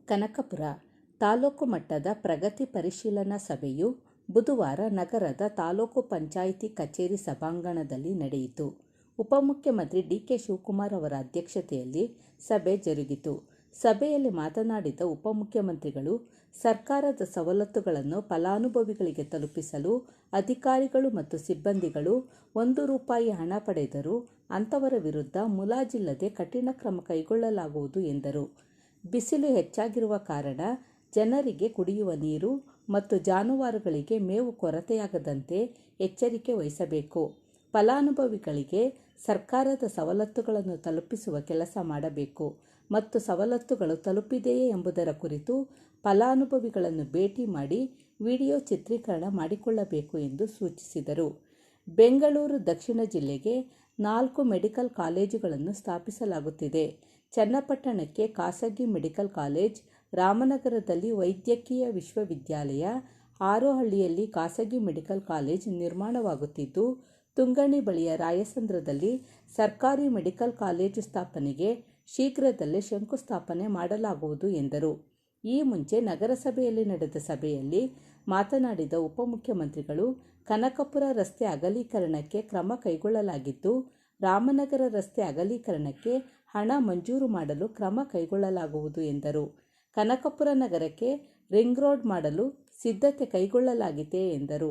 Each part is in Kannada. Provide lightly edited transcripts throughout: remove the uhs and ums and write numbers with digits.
ಕನಕಪುರ ತಾಲೂಕು ಮಟ್ಟದ ಪ್ರಗತಿ ಪರಿಶೀಲನಾ ಸಭೆಯು ಬುಧವಾರ ನಗರದ ತಾಲೂಕು ಪಂಚಾಯಿತಿ ಕಚೇರಿ ಸಭಾಂಗಣದಲ್ಲಿ ನಡೆಯಿತು. ಉಪಮುಖ್ಯಮಂತ್ರಿ ಡಿ.ಕೆ. ಶಿವಕುಮಾರ್ ಅವರ ಅಧ್ಯಕ್ಷತೆಯಲ್ಲಿ ಸಭೆ ಜರುಗಿತು. ಸಭೆಯಲ್ಲಿ ಮಾತನಾಡಿದ ಉಪಮುಖ್ಯಮಂತ್ರಿಗಳು, ಸರ್ಕಾರದ ಸವಲತ್ತುಗಳನ್ನು ಫಲಾನುಭವಿಗಳಿಗೆ ತಲುಪಿಸಲು ಅಧಿಕಾರಿಗಳು ಮತ್ತು ಸಿಬ್ಬಂದಿಗಳು ₹1 ಹಣ ಪಡೆದರೂ ಅಂತವರ ವಿರುದ್ಧ ಮುಲಾಜಿಲ್ಲದೆ ಕಠಿಣ ಕ್ರಮ ಕೈಗೊಳ್ಳಲಾಗುವುದು ಎಂದರು. ಬಿಸಿಲು ಹೆಚ್ಚಾಗಿರುವ ಕಾರಣ ಜನರಿಗೆ ಕುಡಿಯುವ ನೀರು ಮತ್ತು ಜಾನುವಾರುಗಳಿಗೆ ಮೇವು ಕೊರತೆಯಾಗದಂತೆ ಎಚ್ಚರಿಕೆ ವಹಿಸಬೇಕು. ಫಲಾನುಭವಿಗಳಿಗೆ ಸರ್ಕಾರದ ಸವಲತ್ತುಗಳನ್ನು ತಲುಪಿಸುವ ಕೆಲಸ ಮಾಡಬೇಕು ಮತ್ತು ಸವಲತ್ತುಗಳು ತಲುಪಿದೆಯೇ ಎಂಬುದರ ಕುರಿತು ಫಲಾನುಭವಿಗಳನ್ನು ಭೇಟಿ ಮಾಡಿ ವಿಡಿಯೋ ಚಿತ್ರೀಕರಣ ಮಾಡಿಕೊಳ್ಳಬೇಕು ಎಂದು ಸೂಚಿಸಿದರು. ಬೆಂಗಳೂರು ದಕ್ಷಿಣ ಜಿಲ್ಲೆಗೆ 4 ಮೆಡಿಕಲ್ ಕಾಲೇಜುಗಳನ್ನು ಸ್ಥಾಪಿಸಲಾಗುತ್ತಿದೆ. ಚನ್ನಪಟ್ಟಣಕ್ಕೆ ಖಾಸಗಿ ಮೆಡಿಕಲ್ ಕಾಲೇಜ್, ರಾಮನಗರದಲ್ಲಿ ವೈದ್ಯಕೀಯ ವಿಶ್ವವಿದ್ಯಾಲಯ, ಹಾರೋಹಳ್ಳಿಯಲ್ಲಿ ಖಾಸಗಿ ಮೆಡಿಕಲ್ ಕಾಲೇಜ್ ನಿರ್ಮಾಣವಾಗುತ್ತಿದ್ದು, ತುಂಗಣಿ ಬಳಿಯ ರಾಯಸಂದ್ರದಲ್ಲಿ ಸರ್ಕಾರಿ ಮೆಡಿಕಲ್ ಕಾಲೇಜು ಸ್ಥಾಪನೆಗೆ ಶೀಘ್ರದಲ್ಲೇ ಶಂಕುಸ್ಥಾಪನೆ ಮಾಡಲಾಗುವುದು ಎಂದರು. ಈ ಮುಂಚೆ ನಗರಸಭೆಯಲ್ಲಿ ನಡೆದ ಸಭೆಯಲ್ಲಿ ಮಾತನಾಡಿದ ಉಪಮುಖ್ಯಮಂತ್ರಿಗಳು, ಕನಕಪುರ ರಸ್ತೆ ಅಗಲೀಕರಣಕ್ಕೆ ಕ್ರಮ ಕೈಗೊಳ್ಳಲಾಗಿದ್ದು, ರಾಮನಗರ ರಸ್ತೆ ಅಗಲೀಕರಣಕ್ಕೆ ಹಣ ಮಂಜೂರು ಮಾಡಲು ಕ್ರಮ ಕೈಗೊಳ್ಳಲಾಗುವುದು ಎಂದರು. ಕನಕಪುರ ನಗರಕ್ಕೆ ರಿಂಗ್ ರೋಡ್ ಮಾಡಲು ಸಿದ್ಧತೆ ಕೈಗೊಳ್ಳಲಾಗಿದೆ ಎಂದರು.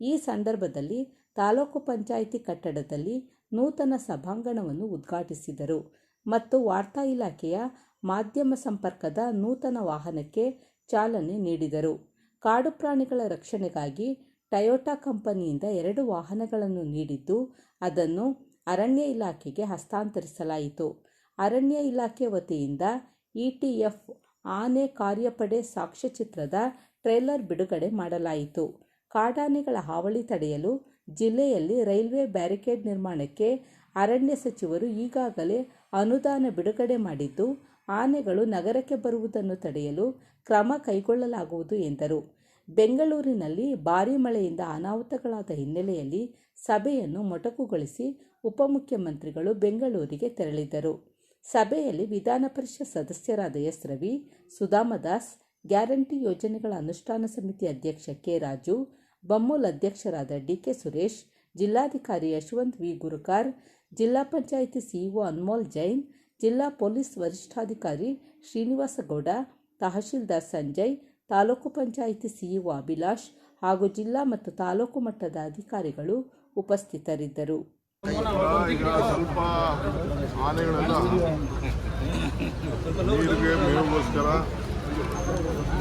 ಈ ಸಂದರ್ಭದಲ್ಲಿ ತಾಲೂಕು ಪಂಚಾಯಿತಿ ಕಟ್ಟಡದಲ್ಲಿ ನೂತನ ಸಭಾಂಗಣವನ್ನು ಉದ್ಘಾಟಿಸಿದರು ಮತ್ತು ವಾರ್ತಾ ಇಲಾಖೆಯ ಮಾಧ್ಯಮ ಸಂಪರ್ಕದ ನೂತನ ವಾಹನಕ್ಕೆ ಚಾಲನೆ ನೀಡಿದರು. ಕಾಡು ಪ್ರಾಣಿಗಳ ರಕ್ಷಣೆಗಾಗಿ ಟೊಯೋಟಾ ಕಂಪನಿಯಿಂದ 2 ವಾಹನಗಳನ್ನು ನೀಡಿದ್ದು, ಅದನ್ನು ಅರಣ್ಯ ಇಲಾಖೆಗೆ ಹಸ್ತಾಂತರಿಸಲಾಯಿತು. ಅರಣ್ಯ ಇಲಾಖೆ ವತಿಯಿಂದ ETF ಆನೆ ಕಾರ್ಯಪಡೆ ಸಾಕ್ಷ್ಯಚಿತ್ರದ ಟ್ರೇಲರ್ ಬಿಡುಗಡೆ ಮಾಡಲಾಯಿತು. ಕಾಡಾನೆಗಳ ಹಾವಳಿ ತಡೆಯಲು ಜಿಲ್ಲೆಯಲ್ಲಿ ರೈಲ್ವೆ ಬ್ಯಾರಿಕೇಡ್ ನಿರ್ಮಾಣಕ್ಕೆ ಅರಣ್ಯ ಸಚಿವರು ಈಗಾಗಲೇ ಅನುದಾನ ಬಿಡುಗಡೆ ಮಾಡಿದ್ದು, ಆನೆಗಳು ನಗರಕ್ಕೆ ಬರುವುದನ್ನು ತಡೆಯಲು ಕ್ರಮ ಕೈಗೊಳ್ಳಲಾಗುವುದು ಎಂದರು. ಬೆಂಗಳೂರಿನಲ್ಲಿ ಭಾರೀ ಮಳೆಯಿಂದ ಅನಾಹುತಗಳಾದ ಹಿನ್ನೆಲೆಯಲ್ಲಿ ಸಭೆಯನ್ನು ಮೊಟಕುಗೊಳಿಸಿ ಉಪಮುಖ್ಯಮಂತ್ರಿಗಳು ಬೆಂಗಳೂರಿಗೆ ತೆರಳಿದರು. ಸಭೆಯಲ್ಲಿ ವಿಧಾನ ಪರಿಷತ್ ಸದಸ್ಯರಾದ ಎಸ್. ರವಿ, ಸುಧಾಮದಾಸ್, ಗ್ಯಾರಂಟಿ ಯೋಜನೆಗಳ ಅನುಷ್ಠಾನ ಸಮಿತಿ ಅಧ್ಯಕ್ಷ ಕೆ. ರಾಜು, ಬಮ್ಮೂಲ್ ಅಧ್ಯಕ್ಷರಾದ ಡಿ.ಕೆ. ಸುರೇಶ್, ಜಿಲ್ಲಾಧಿಕಾರಿ ಯಶವಂತ್ ವಿ. ಗುರುಕಾರ್, ಜಿಲ್ಲಾ ಪಂಚಾಯಿತಿ ಸಿಇಒ ಅನ್ಮೋಲ್ ಜೈನ್, ಜಿಲ್ಲಾ ಪೊಲೀಸ್ ವರಿಷ್ಠಾಧಿಕಾರಿ ಶ್ರೀನಿವಾಸಗೌಡ, ತಹಶೀಲ್ದಾರ್ ಸಂಜಯ್, ತಾಲೂಕು ಪಂಚಾಯಿತಿ ಸಿಇಒ ಅಭಿಲಾಷ್ ಹಾಗೂ ಜಿಲ್ಲಾ ಮತ್ತು ತಾಲೂಕು ಮಟ್ಟದ ಅಧಿಕಾರಿಗಳು ಉಪಸ್ಥಿತರಿದ್ದರು. ಈಗ ಸ್ವಲ್ಪ ಆನೆಗಳೆಲ್ಲ ನೀರಿಗೆ ಮೇವಿಗೋಸ್ಕರ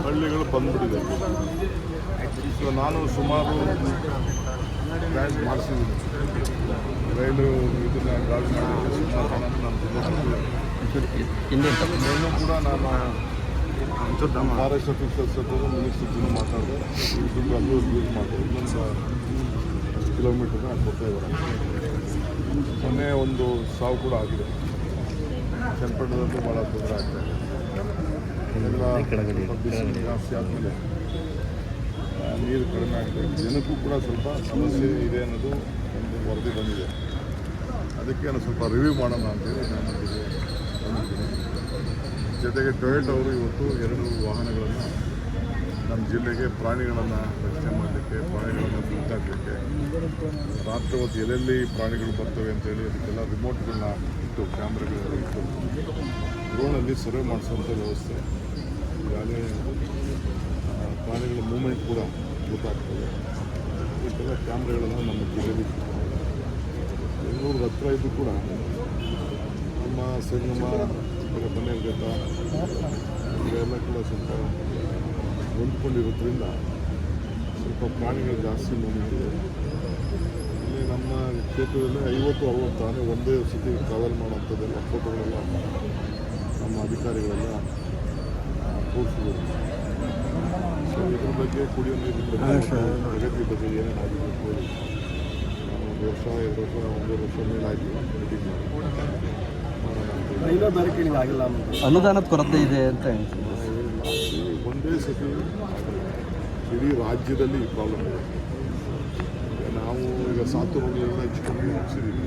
ಹಳ್ಳಿಗಳು ಬಂದ್ಬಿಟ್ಟಿದೆ. ಸೊ ನಾನು ಸುಮಾರು ಪ್ಲ್ಯಾನ್ ಮಾಡಿಸಿದ್ದೀನಿ. ರೈಲು ಇದನ್ನು ಗಾಳಿ ಮಾಡಿ ಸುಮಾರು ಇನ್ನೂ ಕೂಡ ನಾನು ಫಾರೆಸ್ಟ್ ಆಫೀಸರ್ಸ್ ಹತ್ರ ಮಿನಿಸ್ಟರ್ ಮಾತಾಡಿದೆ. ಇದನ್ನು ಅಲ್ಲೂ ಯೂಸ್ ಮಾಡ್ತಾರೆ. ಇನ್ನೊಂದು 10 ಕಿಲೋಮೀಟರ್ನ ಕೊಡ್ತಾ ಇದ್ದಾರೆ. ಮೊನ್ನೆ ಒಂದು ಸಾವು ಕೂಡ ಆಗಿದೆ. ಚನ್ನಪಟ್ಟಣದಲ್ಲೂ ಭಾಳ ತೊಂದರೆ ಆಗ್ತಾಯಿದೆ. ಎಲ್ಲ ಬಿಸಿಲು ಜಾಸ್ತಿ ಆದಮೇಲೆ ನೀರು ಕಡಿಮೆ ಆಗ್ತಾಯಿದೆ. ಜನಕ್ಕೂ ಕೂಡ ಸ್ವಲ್ಪ ಸಮಸ್ಯೆ ಇದೆ ಅನ್ನೋದು ಒಂದು ವರದಿ ಬಂದಿದೆ. ಅದಕ್ಕೆ ನಾನು ಸ್ವಲ್ಪ ರಿವ್ಯೂ ಮಾಡೋಣ ಅಂತೇಳಿ ನಾನು ಬಂದಿದ್ದೀನಿ. ಜೊತೆಗೆ ಟೊಯೋಟಾ ಅವರು ಇವತ್ತು 2 ವಾಹನಗಳನ್ನು ನಮ್ಮ ಜಿಲ್ಲೆಗೆ ಪ್ರಾಣಿಗಳನ್ನು ರಕ್ಷಣೆ ಮಾಡಲಿಕ್ಕೆ, ಪ್ರಾಣಿಗಳನ್ನು ಗುರುತಾಗಲಿಕ್ಕೆ, ರಾತ್ರಿ ಹೊತ್ತು ಎಲ್ಲೆಲ್ಲಿ ಪ್ರಾಣಿಗಳು ಬರ್ತವೆ ಅಂತೇಳಿ ಅದಕ್ಕೆಲ್ಲ ರಿಮೋಟ್ಗಳನ್ನ ಇಟ್ಟು, ಕ್ಯಾಮ್ರಾಗಳೆಲ್ಲ ಇಟ್ಟು ಡ್ರೋನಲ್ಲಿ ಸರ್ವೆ ಮಾಡಿಸುವಂಥ ವ್ಯವಸ್ಥೆ. ಈಗಾಗಲೇ ಪ್ರಾಣಿಗಳ ಮೂವ್ಮೆಂಟ್ ಕೂಡ ಗೊತ್ತಾಗ್ತದೆ. ಇದಕ್ಕೆಲ್ಲ ಕ್ಯಾಮ್ರಾಗಳೆಲ್ಲ ನಮ್ಮ ಜಿಲ್ಲೆಯಲ್ಲಿ ಬೆಂಗಳೂರು ಹತ್ರ ಇದ್ದು ಕೂಡ ನಮ್ಮ ಸಂಗಮ, ಬನ್ನೇರುಘಟ್ಟ ಇವೆಲ್ಲ ಕೂಡ ಸ್ವಲ್ಪ ಹೊಂದ್ಕೊಂಡಿರೋದ್ರಿಂದ ಸ್ವಲ್ಪ ಪ್ರಾಣಿಗಳು ಜಾಸ್ತಿ ನೋಡಿದೆ. ಇಲ್ಲಿ ನಮ್ಮ ಕ್ಷೇತ್ರದಲ್ಲಿ 50-60 ಆನೆ ಒಂದೇ ಸತಿ ಟ್ರಾವೆಲ್ ಮಾಡೋಂಥದ್ದೆಲ್ಲ ಫೋಟೋಗಳೆಲ್ಲ ನಮ್ಮ ಅಧಿಕಾರಿಗಳೆಲ್ಲ ತೋರಿಸಿದ್ರು. ಸೊ ಇದ್ರ ಬಗ್ಗೆ ಕುಡಿಯೋ ನೀರಿನ ಬಗ್ಗೆ, ಪ್ರಗತಿ ಬಗ್ಗೆ ಏನೇನು ಆಗಬೇಕು ಹೇಳಿ ನಾನು 1 ವರ್ಷ 2 ವರ್ಷ 1 ವರ್ಷ ಮೇಲಾಯಿತು ಮೀಟಿಂಗ್ ಮಾಡಿ ಅನುದಾನದ ಕೊರತೆ ಇದೆ ಅಂತ ಒಂದೇ ಸತಿ ಇಡೀ ರಾಜ್ಯದಲ್ಲಿ ಈ ಪ್ರಾಬ್ಲಮ್ ಇದೆ. ನಾವು ಈಗ ಸಾತೂರಲ್ಲಿ ಹಚ್ಕೊಂಡು ಮುಗಿಸಿದ್ದೀವಿ.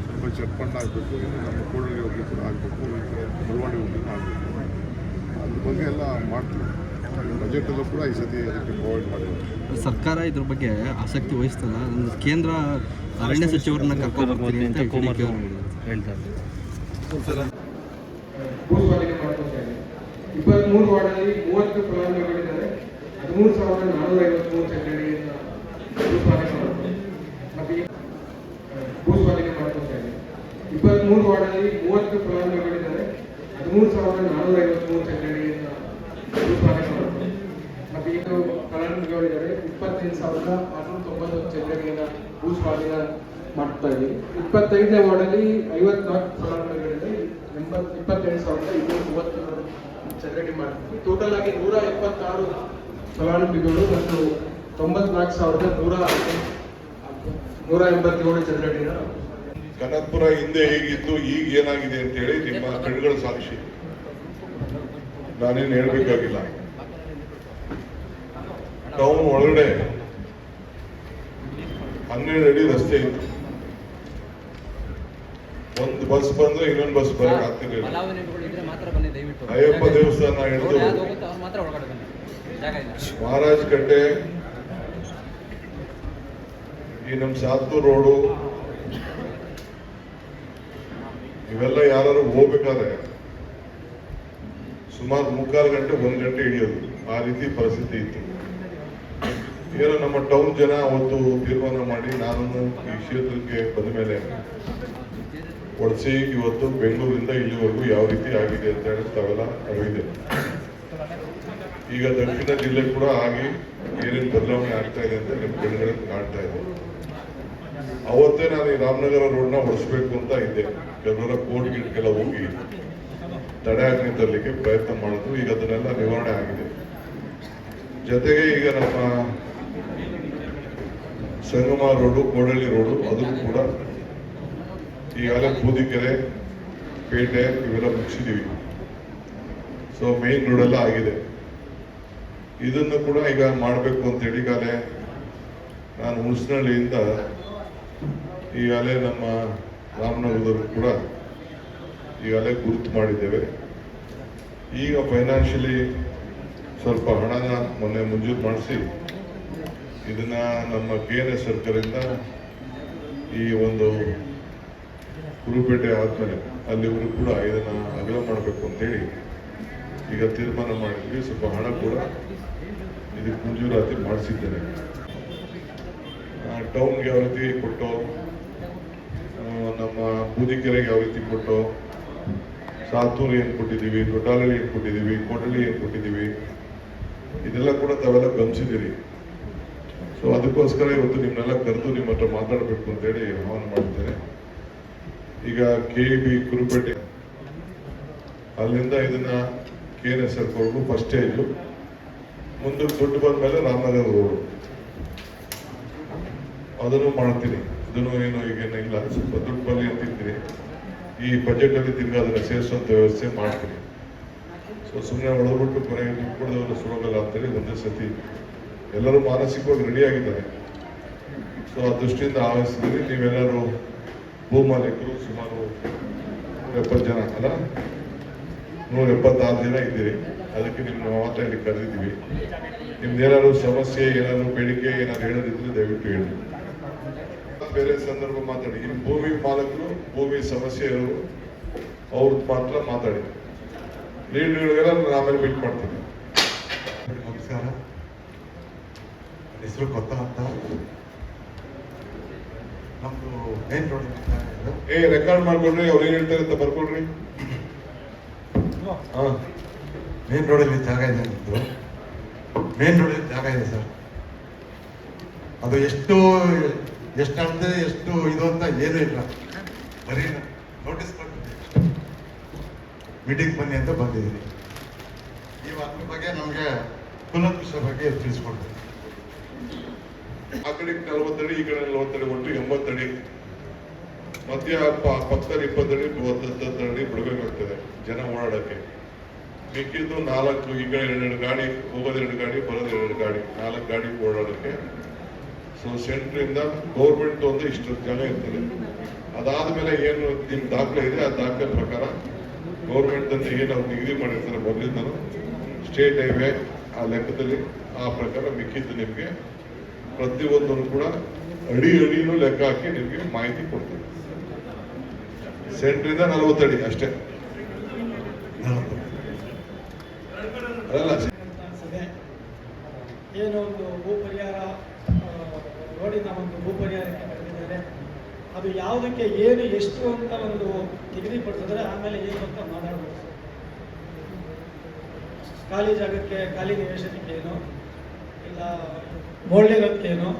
ಸ್ವಲ್ಪ ಚಟ್ಪಣ್ಣ ಆಗಬೇಕು, ಇನ್ನು ನಮ್ಮ ಕೋಡಳ್ಳಿ ಹೋಗಿ ಕೂಡ ಆಗಬೇಕು, ಈ ಕಡೆ ಬಡವಾಡಿ ಹೋಗಿ ಆಗಬೇಕು. ಬಗ್ಗೆ ಎಲ್ಲ ಮಾಡ್ತೀವಿ. ಬಜೆಟಲ್ಲೂ ಕೂಡ ಈ ಸತಿ ಅದಕ್ಕೆ ಪ್ರೊವೈಡ್ ಮಾಡಿದ್ದೀವಿ. ಸರ್ಕಾರ ಇದ್ರ ಬಗ್ಗೆ ಆಸಕ್ತಿ ವಹಿಸ್ತಲ್ಲ, ಕೇಂದ್ರ ಅರಣ್ಯ ಸಚಿವರನ್ನ ಕರ್ಕೊಂಡು ಬರ್ತೀನಿ ಅಂತ ಹೇಳ್ತಾರೆ. ಭೂಸ್ವಾಧೀನ ಮಾಡ್ಕೊತಾ ಇದೆ. 23 ವಾರ್ಡಲ್ಲಿ 30 ಫಲಾನುಭವಿಗಳಿದ್ದಾರೆ. 13,453 ಚದರಡಿಯನ್ನು ಭೂಸ್ವಾಧೀನ ಮಾಡ್ತಾರೆ. ಮತ್ತೆ ಭೂಸ್ವಾಧೀನ ಮಾಡ್ಕೊತಾ ಇದೆ. 23 ವಾರ್ಡಲ್ಲಿ 30 ಫಲಾನುಭವಿಗಳಿದ್ದಾರೆ. 13,453 ಚದರಡಿಯನ್ನು ಭೂಸ್ವಾಧೀನ ಮಾಡ್ತಾರೆ. ಮತ್ತೆ ಇದು ಫಲಾನುಭವಿಗಳಿದ್ದಾರೆ. 28,691 ಚದರಡಿಯನ್ನು ಭೂಸ್ವಾಧೀನ ಮಾಡ್ತಾ ಇದ್ದೀವಿ. 25ನೇ ವಾರ್ಡಲ್ಲಿ 54 ಫಲಾನುಭವಿಗಳಿದೆ. 28,230 ಚದರಡಿ ಮಾಡ್ತೀವಿ. ಟೋಟಲ್ ಆಗಿ 176 ಫಲಾನುಭವಿಗಳು ಮತ್ತು 94,187 ಚದರಡಿನ. ಕನಕಪುರ ಹಿಂದೆ ಹೇಗಿತ್ತು, ಈಗ ಏನಾಗಿದೆ ಅಂತ ಹೇಳಿ ನಿಮ್ಮ ಕಣ್ಗಳ ಸಾಕ್ಷಿ. ನಾನೇನು ಹೇಳ್ಬೇಕಾಗಿಲ್ಲ. ಟೌನ್ ಒಳಗಡೆ 12 ಅಡಿ ರಸ್ತೆ ಇತ್ತು. ಒಂದು ಬಸ್ ಬಂದ್ರೆ ಇನ್ನೊಂದು ಬಸ್ ಬರಕ್ ಆಗ್ತಿರ್ಲಿಲ್ಲ. ಅಯ್ಯಪ್ಪ ದೇವಸ್ಥಾನ ಹಿಡಿದು ಮಹಾರಾಜ್ ಕಟ್ಟೆ, ಈ ನಮ್ಮ ಸಾತ್ತೂರ್ ರೋಡು, ಇವೆಲ್ಲ ಯಾರು ಹೋಗ್ಬೇಕಾದ್ರೆ ಸುಮಾರು 3/4 ಗಂಟೆ 1 ಗಂಟೆ ಹಿಡಿಯೋದು. ಆ ರೀತಿ ಪರಿಸ್ಥಿತಿ ಇತ್ತು. ಏನೋ ನಮ್ಮ ಟೌನ್ ಜನ ಅವತ್ತು ತೀರ್ಮಾನ ಮಾಡಿ ನಾನು ಈ ಕ್ಷೇತ್ರಕ್ಕೆ ಬಂದ ಮೇಲೆ ಒಡಿಸಿ ಇವತ್ತು ಬೆಂಗಳೂರಿಂದ ಇಲ್ಲಿವರೆಗೂ ಯಾವ ರೀತಿ ಆಗಿದೆ ಅಂತ ಹೇಳಿ ತಾವೆಲ್ಲ ಅರಿವಿದೆ. ಈಗ ದಕ್ಷಿಣ ಜಿಲ್ಲೆ ಕೂಡ ಆಗಿ ಏನೇನು ಬದಲಾವಣೆ ಆಗ್ತಾ ಇದೆ ಅಂತ ನಿಮ್ಮ ಕಣ್ಗಳಿಗೆ ಕಾಣ್ತಾ ಇದೆ. ಅವತ್ತೇ ನಾನು ಈ ರಾಮನಗರ ರೋಡ್ನ ಒಡಿಸ್ಬೇಕು ಅಂತ ಇದ್ದೆ. ಕೆಲವರ ಕೋರ್ಟ್ ಗಿಟ್ಗೆಲ್ಲ ಹೋಗಿ ತಡೆಯಾಜ್ಞೆ ತರಲಿಕ್ಕೆ ಪ್ರಯತ್ನ ಮಾಡಿದ್ರು. ಈಗ ಅದನ್ನೆಲ್ಲ ನಿವಾರಣೆ ಆಗಿದೆ. ಜೊತೆಗೆ ಈಗ ನಮ್ಮ ಸಂಗಮ ರೋಡು, ಕೋಡಳ್ಳಿ ರೋಡು, ಅದು ಕೂಡ ಈಗಾಗಲೇ ಬೂದಿಕೆರೆ, ಪೇಟೆ ಇವೆಲ್ಲ ಮುಗಿಸಿದೀವಿ. ಸೊ ಮೇನ್ ರೋಡ್ ಎಲ್ಲ ಆಗಿದೆ. ಇದನ್ನು ಕೂಡ ಈಗ ಮಾಡಬೇಕು ಅಂತೇಳಿ ಈಗಾಗಲೇ ನಾನು ಹುಣಸನಹಳ್ಳಿಯಿಂದ ಈಗಾಗಲೇ ನಮ್ಮ ರಾಮನಗರದವರು ಕೂಡ ಈಗಾಗಲೇ ಗುರುತು ಮಾಡಿದ್ದೇವೆ. ಈಗ ಫೈನಾನ್ಷಿಯಲಿ ಸ್ವಲ್ಪ ಹಣನ ಮೊನ್ನೆ ಮಂಜೂರು ಮಾಡಿಸಿ ಇದನ್ನ ನಮ್ಮ KNS ಸರ್ಕಾರದಿಂದ ಈ ಒಂದು ಕುರುಪೇಟೆ ಆದ್ಮೇಲೆ ಅಲ್ಲಿವರು ಕೂಡ ಇದನ್ನ ಅಗಲ ಮಾಡಬೇಕು ಅಂತೇಳಿ ಈಗ ತೀರ್ಮಾನ ಮಾಡಿದ್ವಿ. ಸ್ವಲ್ಪ ಹಣ ಕೂಡ ಇದಕ್ಕೆ ಮಂಜೂರಾತಿ ಮಾಡಿಸಿದ್ದೇನೆ. ಟೌನ್ಗೆ ಯಾವ ರೀತಿ ಕೊಟ್ಟು, ನಮ್ಮ ಬೂದಿಕೆರೆಗೆ ಯಾವ ರೀತಿ ಕೊಟ್ಟು, ಸಾತೂರು ಏನು ಕೊಟ್ಟಿದ್ದೀವಿ, ದೊಡ್ಡಾಲಳ್ಳಿ ಏನು ಕೊಟ್ಟಿದ್ದೀವಿ, ಕೋಟಳ್ಳಿ ಏನು ಕೊಟ್ಟಿದ್ದೀವಿ, ಇದೆಲ್ಲ ಕೂಡ ತಾವೆಲ್ಲ ಗಮನಿಸಿದ್ದೀರಿ. ಸೊ ಅದಕ್ಕೋಸ್ಕರ ಇವತ್ತು ನಿಮ್ಮನ್ನೆಲ್ಲ ಕರೆದು ನಿಮ್ಮ ಹತ್ರ ಮಾತಾಡಬೇಕು ಅಂತೇಳಿ ಆಹ್ವಾನ ಮಾಡಿದ್ದೇನೆ. ಈಗ KEB ಕುರುಪೇಟೆ ಅಲ್ಲಿಂದ ಇದನ್ನ KNS ಸರ್ಕಾರಕ್ಕೂ ಫಸ್ಟ್ ಸ್ಟೇಜು, ಮುಂದಕ್ಕೆ ದುಡ್ಡು ಬಂದ ಮೇಲೆ ರಾಮನಗರ ರೋಡು ಅದನ್ನು ಮಾಡ್ತೀನಿ. ಇದನ್ನು ಏನು ಈಗೇನು ಇಲ್ಲ, ಸ್ವಲ್ಪ ದುಡ್ಡು ಬರಲಿ ಅಂತಿದ್ದೀನಿ. ಈ ಬಜೆಟ್ ಅಲ್ಲಿ ತಿರ್ಗಿ ಅದನ್ನ ಸೇರಿಸುವಂತ ವ್ಯವಸ್ಥೆ ಮಾಡ್ತೀನಿ. ಸೊ ಸುಮ್ಮನೆ ಹೊಡೆದ್ಬಿಟ್ಟು ಕೊನೆಗೆ ದುಡ್ಡು ಕೊಡೋದನ್ನು ಸುರೋಗಲ್ಲ ಅಂತೇಳಿ ಒಂದೇ ಸತಿ ಎಲ್ಲರೂ ಮಾನಸಿಕವಾಗಿ ರೆಡಿ ಆಗಿದ್ದಾರೆ. ಸೊ ಆ ದೃಷ್ಟಿಯಿಂದ ಆವರಿಸಿದ್ದೀರಿ. ನೀವೆಲ್ಲರೂ ಭೂಮಾಲೀಕರು ಸುಮಾರು 170 ಜನ ಅಲ್ಲ, 176 ಜನ ಇದ್ದೀರಿ. ಅದಕ್ಕೆ ನಿಮ್ಮ ಮಾತ್ರ ಇಲ್ಲಿ ಕರೆದಿದ್ದೀವಿ. ನಿಮ್ದೇನಾದ್ರು ಸಮಸ್ಯೆ, ಏನಾದ್ರು ಬೇಡಿಕೆ ಏನಾದ್ರು ಹೇಳೋದಿದ್ರೆ ದಯವಿಟ್ಟು ಹೇಳಿ. ಬೇರೆ ಸಂದರ್ಭ ಮಾತಾಡಿ. ಇಲ್ಲಿ ಭೂಮಿ ಮಾಲಕರು, ಭೂಮಿ ಸಮಸ್ಯೆ ಇರೋರು ಅವ್ರದ್ದು ಮಾತ್ರ ಮಾತಾಡಿ. ಲೀಡ್ಗಳಿಗೆಲ್ಲ ನಾನು ಆಮೇಲೆ ಮೀಟ್ ಮಾಡ್ತೀನಿ. ನಮಸ್ಕಾರ, ಹೆಸರು ಗೊತ್ತಾ ಅಂತ. ನಮ್ದು ಮೇನ್ ರೋಡ್ ರೆಕಾರ್ಡ್ ಮಾಡ್ಕೊಡ್ರಿ, ಅವ್ರು ಏನ್ ಹೇಳ್ತಾರೆ ಅಂತ ಬರ್ಕೊಡ್ರಿ. ಮೇನ್ ರೋಡಲ್ಲಿ ಜಾಗ ಇದೆ. ನಮ್ದು ಮೇನ್ ರೋಡಲ್ಲಿ ಜಾಗ ಇದೆ ಸರ್. ಅದು ಎಷ್ಟು ಅಂದ್ರೆ ಎಷ್ಟು ಇದು ಅಂತ ಏನೂ ಇಲ್ಲ. ಬರೀ ನೋಟಿಸ್ ಕೊಟ್ಟಿದ್ದೀವಿ, ಮೀಟಿಂಗ್ ಬನ್ನಿ ಅಂತ ಬಂದಿದ್ದೀವಿ. ನೀವು ಅದ್ರ ಬಗ್ಗೆ ನಮಗೆ ಕುಲಂಕುಷ ಬಗ್ಗೆ ತಿಳಿಸ್ಕೊಡ್ತೀವಿ. ಆ ಕಡೆ 40 ಅಡಿ, ಈ ಕಡೆ 40 ಅಡಿ, ಒಟ್ಟು 80 ಅಡಿ. ಮಧ್ಯ ಪಕ್ಕದಲ್ಲಿ 20 ಅಡಿ, 30 ಅಡಿ ಬಿಡಬೇಕಾಗ್ತದೆ ಜನ ಓಡಾಡಕ್ಕೆ. ಮಿಕ್ಕಿದ್ದು 4, ಈ ಕಡೆ 2 ಗಾಡಿ, ಹೋಗೋದು 2 ಗಾಡಿ, ಬರೋದು 2 ಗಾಡಿ, 4 ಗಾಡಿ ಓಡಾಡಕ್ಕೆ. ಸೊ ಸೆಂಟ್ರಿಂದ ಗೌರ್ಮೆಂಟ್ ಒಂದು ಇಷ್ಟು ಜಾಗ ಇರ್ತದೆ. ಅದಾದ್ಮೇಲೆ ಏನು ನಿಮ್ ದಾಖಲೆ ಇದೆ, ಆ ದಾಖಲೆ ಪ್ರಕಾರ ಗೌರ್ಮೆಂಟ್ ಅಂತ ಏನು ಅವ್ರು ನಿಗದಿ ಮಾಡಿರ್ತಾರೆ ಮೊದಲಿಂದನೂ ಸ್ಟೇಟ್ ಹೈವೇ ಆ ಲೆಕ್ಕದಲ್ಲಿ ಆ ಪ್ರಕಾರ ಮಿಕ್ಕಿದ್ದು ನಿಮಗೆ ಪ್ರತಿಯೊಂದನ್ನು ಕೂಡ ಅಡಿನೂ ಲೆಕ್ಕ ಹಾಕಿ ನಿಮಗೆ ಮಾಹಿತಿ ಕೊಡ್ತೀವಿ. ಸೆಂಟ್ರಿಂದ 40 ಅಡಿ ಅಷ್ಟೇ. ಅದಲ್ಲ ಸಭೆ ಏನು ಒಂದು ಭೂ ಪರಿಹಾರ ರೋಡಿನ ಒಂದು ಭೂ ಪರಿಹಾರಕ್ಕೆ ಕರೆದಿದ್ದಾರೆ. ಅದು ಯಾವುದಕ್ಕೆ ಏನು ಎಷ್ಟು ಅಂತ ಒಂದು ನಿಗದಿಪಡಿಸಿದ್ರೆ ಆಮೇಲೆ ಏನು ಅಂತ ಮಾತಾಡ್ಬೋದು. ಖಾಲಿ ಜಾಗಕ್ಕೆ ಖಾಲಿ ನಿವೇಶನಕ್ಕೆ ಏನು, ಇಲ್ಲ ಮೋಳ್ಳೆಗೇನು,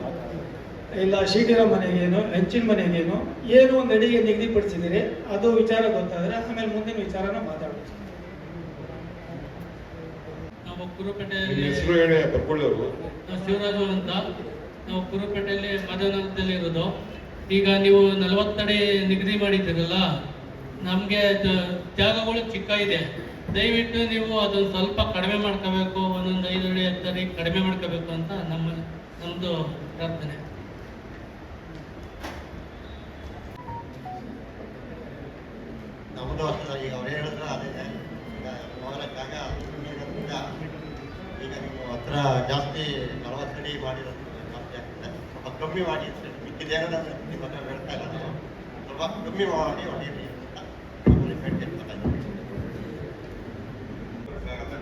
ಇಲ್ಲ ಶೀಟಿರೋ ಮನೆಗೇನು, ಹೆಂಚಿನ ಮನೆಗೇನು, ಏನು ಒಂದು ಅಡಿಗೆ ನಿಗದಿಪಡಿಸಿದ್ದೀರಿ ಅದು ವಿಚಾರ ಗೊತ್ತಾದರೆ ಆಮೇಲೆ ಮುಂದಿನ ವಿಚಾರನ ಮಾತಾಡ್ಬೋದು. ನಾವು ಕುರುಪೇಟೆಯಲ್ಲಿ ಹೆಸರು ಹೇಳಿ ಬರ್ಕೊಳ್ಳೋರು ಶಿವರಾಜು ಅಂತ, ನಾವು ಕುರುಪೇಟೆಯಲ್ಲಿ ಮದನದಲ್ಲಿ ಇರೋದು. ಈಗ ನೀವು 40 ಅಡಿ ನಿಗದಿ ಮಾಡಿದ್ದೀರಲ್ಲ, ನಮಗೆ ಜಾಗಗಳು ಚಿಕ್ಕ ಇದೆ. ದಯವಿಟ್ಟು ನೀವು ಅದನ್ನು ಸ್ವಲ್ಪ ಕಡಿಮೆ ಮಾಡ್ಕೋಬೇಕು, ಒಂದೊಂದು 5 ಅಡಿ 10 ಅಡಿ ಕಡಿಮೆ ಮಾಡ್ಕೋಬೇಕು ಅಂತ ನಮ್ಮದು ಪ್ರಾರ್ಥನೆ. ನಮ್ಮದು ಅಷ್ಟೇ ಈಗ ಅವ್ರು ಹೇಳಿದ್ರೆ ಅದೇ ಈಗ ಹೋಗಲಿಕ್ಕಾಗ ಈಗ ನೀವು ಹತ್ರ ಜಾಸ್ತಿ 40 ಅಡಿ ಮಾಡಿರೋದು ಜಾಸ್ತಿ ಆಗ್ತದೆ. ಸ್ವಲ್ಪ ಕಮ್ಮಿ ಮಾಡಿ, ಮಿಕ್ಕಿದೇನೋ ನಿಮ್ಮ ಹತ್ರ ಹೇಳ್ತಾ ಇಲ್ಲ, ನಾವು ಸ್ವಲ್ಪ ಕಮ್ಮಿ ಮಾಡಿ ಹೊಡೀರಿ ಅಂತ ರಿಪೇಟ್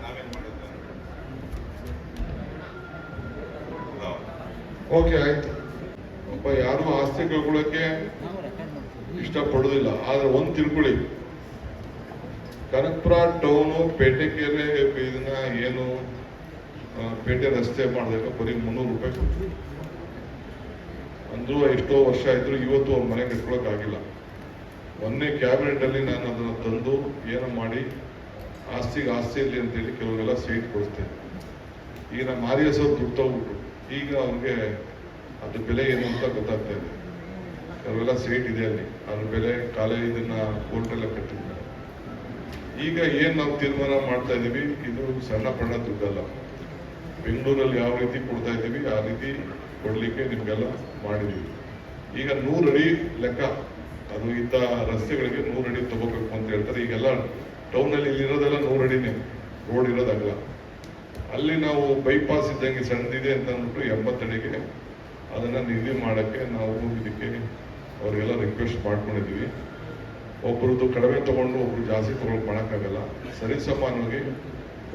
ನಾವೇನ್ ಮಾಡಿದ್ದೆ. ಓಕೆ ಆಯ್ತು. ಒಬ್ಬ ಯಾರು ಆಸ್ತಿ ಕಳ್ಕೊಳ್ಳೋಕೆ ಇಷ್ಟಪಡೋದಿಲ್ಲ. ಆದ್ರೆ ಒಂದು ತಿಳ್ಕೊಳ್ಳಿ, ಕನಕಪುರ ಟೌನು ಪೇಟೆಕೆರೆ ಇದನ್ನ ಏನು ಪೇಟೆ ರಸ್ತೆ ಮಾಡಿದಾಗ ಬರೀ 300 ರೂಪಾಯಿ ಕೊಡ್ತೀವಿ. ಅಂದ್ರೂ ಎಷ್ಟೋ ವರ್ಷ ಆಯ್ತು ಇವತ್ತು ಅವ್ರ ಮನೆ ಕಟ್ಕೊಳಕ್ ಆಗಿಲ್ಲ. ಮೊನ್ನೆ ಕ್ಯಾಬಿನೆಟ್ ಅಲ್ಲಿ ನಾನು ಅದನ್ನ ತಂದು ಏನೋ ಮಾಡಿ ಆಸ್ತಿಗೆ ಆಸ್ತಿ ಇರಲಿ ಅಂತೇಳಿ ಕೆಲವರೆಲ್ಲ ಸೈಟ್ ಕೊಡಿಸ್ತೇನೆ. ಈಗ ನಮ್ಮ ಆರ್ಯಸ್ ಅವ್ರು ದುಡ್ಡು ತಗೋಬಿಟ್ರು. ಈಗ ಅವ್ರಿಗೆ ಅದ್ರ ಬೆಲೆ ಏನು ಅಂತ ಗೊತ್ತಾಗ್ತಾ ಇದೆ. ಕೆಲವೆಲ್ಲ ಸೈಟ್ ಇದೆ ಅಲ್ಲಿ, ಅದ್ರ ಬೆಲೆ ಇದನ್ನ ಕೋರ್ಟೆಲ್ಲ ಕಟ್ಟಿದ್ದಾರೆ. ಈಗ ಏನ್ ನಾವು ತೀರ್ಮಾನ ಮಾಡ್ತಾ ಇದೀವಿ, ಇದು ಸಣ್ಣ ಪಣ್ಣ ದುಡ್ಡಲ್ಲ. ಬೆಂಗಳೂರಲ್ಲಿ ಯಾವ ರೀತಿ ಕೊಡ್ತಾ ಇದ್ದೀವಿ ಆ ರೀತಿ ಕೊಡ್ಲಿಕ್ಕೆ ನಿಮ್ಗೆಲ್ಲ ಮಾಡಿದೀವಿ. ಈಗ 100 ಅಡಿ ಲೆಕ್ಕ, ಅದು ಇಂಥ ರಸ್ತೆಗಳಿಗೆ 100 ಅಡಿ ತಗೋಬೇಕು ಅಂತ ಹೇಳ್ತಾರೆ. ಈಗೆಲ್ಲ ಟೌನಲ್ಲಿ ಇಲ್ಲಿರೋದೆಲ್ಲ 100 ಅಡಿನೇ ರೋಡ್ ಇರೋದಾಗಲ್ಲ. ಅಲ್ಲಿ ನಾವು ಬೈಪಾಸ್ ಇದ್ದಂಗೆ ಸಣ್ಣದಿದೆ ಅಂತ ಅಂದ್ಬಿಟ್ಟು 80 ಅಡಿಗೆ ಅದನ್ನ ನಿಗದಿ ಮಾಡಕ್ಕೆ ನಾವು ಇದಕ್ಕೆ ಅವ್ರಿಗೆಲ್ಲ ರಿಕ್ವೆಸ್ಟ್ ಮಾಡ್ಕೊಂಡಿದ್ದೀವಿ. ಒಬ್ಬರದ್ದು ಕಡಿಮೆ ತಗೊಂಡು ಒಬ್ರು ಜಾಸ್ತಿ ತಗೊಂಡು ಮಾಡೋಕ್ಕಾಗಲ್ಲ. ಸರಿ ಸಮಾನವಾಗಿ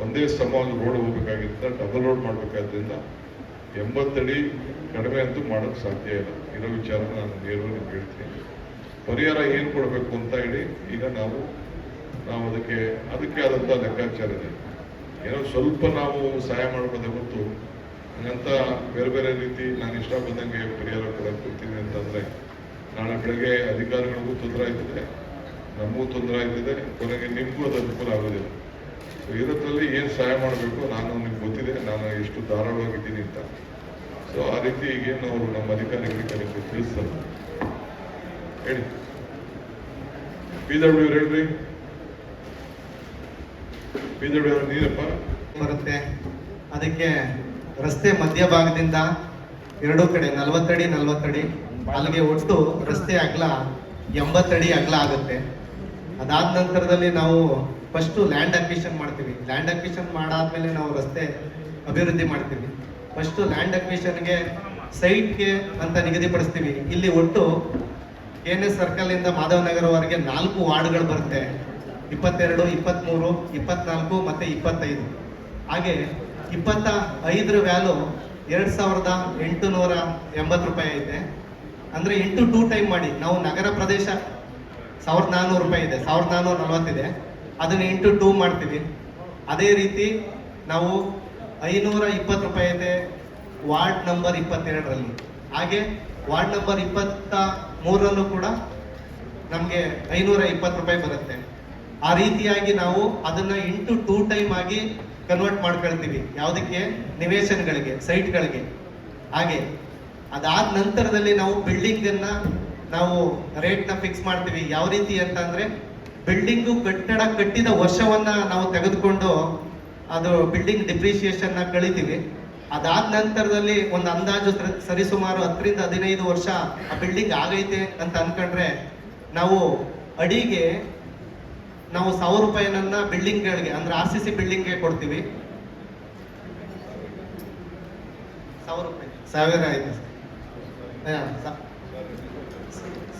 ಒಂದೇ ಸಮಾನ ರೋಡ್ ಹೋಗ್ಬೇಕಾಗಿದ್ದ ಡಬಲ್ ರೋಡ್ ಮಾಡ್ಬೇಕಾದ್ರಿಂದ 80 ಅಡಿ ಕಡಿಮೆ ಅಂತೂ ಮಾಡೋಕ್ಕೆ ಸಾಧ್ಯ ಇಲ್ಲ. ಇರೋ ವಿಚಾರ ನಾನು ನೇರವಾಗಿ ನಿಮ್ಗೆ ಹೇಳ್ತೀನಿ. ಪರಿಹಾರ ಏನು ಕೊಡಬೇಕು ಅಂತ ಹೇಳಿ ಈಗ ನಾವು ಅದಕ್ಕೆ ಆದಂಥ ಲೆಕ್ಕಾಚಾರ ಇದೆ. ಏನೋ ಸ್ವಲ್ಪ ನಾವು ಸಹಾಯ ಮಾಡ್ಬೋದೇ ಹೊರತು ಹಂಗಂತ ಬೇರೆ ಬೇರೆ ರೀತಿ ನಾನು ಇಷ್ಟ ಬಂದಂಗೆ ಪರಿಹಾರ ಕೊಡಕ್ಕೆ ಕೊಡ್ತೀನಿ ಅಂತಂದರೆ ನಾಳೆ ಬೆಳಗ್ಗೆ ಅಧಿಕಾರಿಗಳಿಗೂ ತೊಂದರೆ ಆಯ್ತದೆ, ನಮಗೂ ತೊಂದರೆ ಆಯ್ತದೆ, ಕೊನೆಗೆ ನಿಮಗೂ ಅದು ಅನುಕೂಲ ಆಗೋದಿಲ್ಲ. ಸೊ ಇದರಲ್ಲಿ ಏನು ಸಹಾಯ ಮಾಡಬೇಕು ನಾನು ನಿಮ್ಗೆ ಗೊತ್ತಿದೆ, ನಾನು ಎಷ್ಟು ಧಾರಾಳವಾಗಿದ್ದೀನಿ ಅಂತ. ಸೊ ಆ ರೀತಿ ಈಗೇನು ಅವರು ನಮ್ಮ ಅಧಿಕಾರಿಗಳಿಗೆ ನಿಮಗೆ ತಿಳಿಸ್ತಾರೆ. ಹೇಳಿ PW ಹೇಳ್ರಿ. PW ನೀರಪ್ಪ ಬರುತ್ತೆ. ಅದಕ್ಕೆ ರಸ್ತೆ ಮಧ್ಯಭಾಗದಿಂದ ಎರಡೂ ಕಡೆ 40 ಅಡಿ 40 ಅಡಿ, ಅಲ್ಲಿಗೆ ಒಟ್ಟು ರಸ್ತೆ ಅಗಲ 80 ಅಡಿ ಅಗಲ ಆಗುತ್ತೆ. ಅದಾದ ನಂತರದಲ್ಲಿ ನಾವು ಫಸ್ಟು ಲ್ಯಾಂಡ್ ಅಕ್ವಿಷನ್ ಮಾಡ್ತೀವಿ. ಲ್ಯಾಂಡ್ ಅಕ್ವಿಷನ್ ಮಾಡಾದ್ಮೇಲೆ ನಾವು ರಸ್ತೆ ಅಭಿವೃದ್ಧಿ ಮಾಡ್ತೀವಿ. ಫಸ್ಟು ಲ್ಯಾಂಡ್ ಅಕ್ವಿಷನ್ಗೆ ಸೈಟ್ಗೆ ಅಂತ ನಿಗದಿಪಡಿಸ್ತೀವಿ. ಇಲ್ಲಿ ಒಟ್ಟು KNS ಸರ್ಕಲ್ ಇಂದ ಮಾಧವನಗರವರೆಗೆ 4 ವಾರ್ಡ್ಗಳು ಬರುತ್ತೆ. 22, 23, 24 ಮತ್ತೆ 25. ಹಾಗೆ 25ರ ವ್ಯಾಲ್ಯೂ 2880 ರೂಪಾಯಿ ಐತೆ. ಅಂದ್ರೆ ಇಂಟು 2 ಟೈಮ್ ಮಾಡಿ ನಾವು ನಗರ ಪ್ರದೇಶ 1400 ರೂಪಾಯಿ ಇದೆ, 1440 ಇದೆ. ಅದನ್ನ ಇಂಟು 2 ಮಾಡ್ತೀವಿ. ಅದೇ ರೀತಿ ನಾವು 520 ರೂಪಾಯಿ ಇದೆ ವಾರ್ಡ್ ನಂಬರ್ 22ರಲ್ಲಿ. ಹಾಗೆ ವಾರ್ಡ್ ನಂಬರ್ 23ರಲ್ಲೂ ಕೂಡ ನಮಗೆ 520 ರೂಪಾಯಿ ಬರುತ್ತೆ. ಆ ರೀತಿಯಾಗಿ ನಾವು ಅದನ್ನ ಇಂಟು 2 ಟೈಮ್ ಆಗಿ ಕನ್ವರ್ಟ್ ಮಾಡ್ಕೊಳ್ತೀವಿ. ಯಾವುದಕ್ಕೆ? ನಿವೇಶನಗಳಿಗೆ, ಸೈಟ್ಗಳಿಗೆ. ಹಾಗೆ ಅದಾದ ನಂತರದಲ್ಲಿ ನಾವು ಬಿಲ್ಡಿಂಗ್ ಅನ್ನ ನಾವು ರೇಟ್ನ ಫಿಕ್ಸ್ ಮಾಡ್ತೀವಿ. ಯಾವ ರೀತಿ ಅಂತಂದ್ರೆ ಬಿಲ್ಡಿಂಗು ಕಟ್ಟಡ ಕಟ್ಟಿದ ವರ್ಷವನ್ನ ನಾವು ತೆಗೆದುಕೊಂಡು ಅದು ಬಿಲ್ಡಿಂಗ್ ಡಿಪ್ರಿಸಿಯೇಷನ್ ನ ಕಳಿತೀವಿ. ಅದಾದ ನಂತರದಲ್ಲಿ ಒಂದು ಅಂದಾಜು ಸರಿಸುಮಾರು 10 ರಿಂದ 15 ವರ್ಷ ಆ ಬಿಲ್ಡಿಂಗ್ ಆಗೈತೆ ಅಂತ ಅನ್ಕೊಂಡ್ರೆ ನಾವು ಅಡಿಗೆ ನಾವು 1000 ರೂಪಾಯಿನನ್ನ ಬಿಲ್ಡಿಂಗ್ಗಳಿಗೆ ಅಂದ್ರೆ RCC ಬಿಲ್ಡಿಂಗ್ಗೆ ಕೊಡ್ತೀವಿ. 1000 ಆಯ್ತು.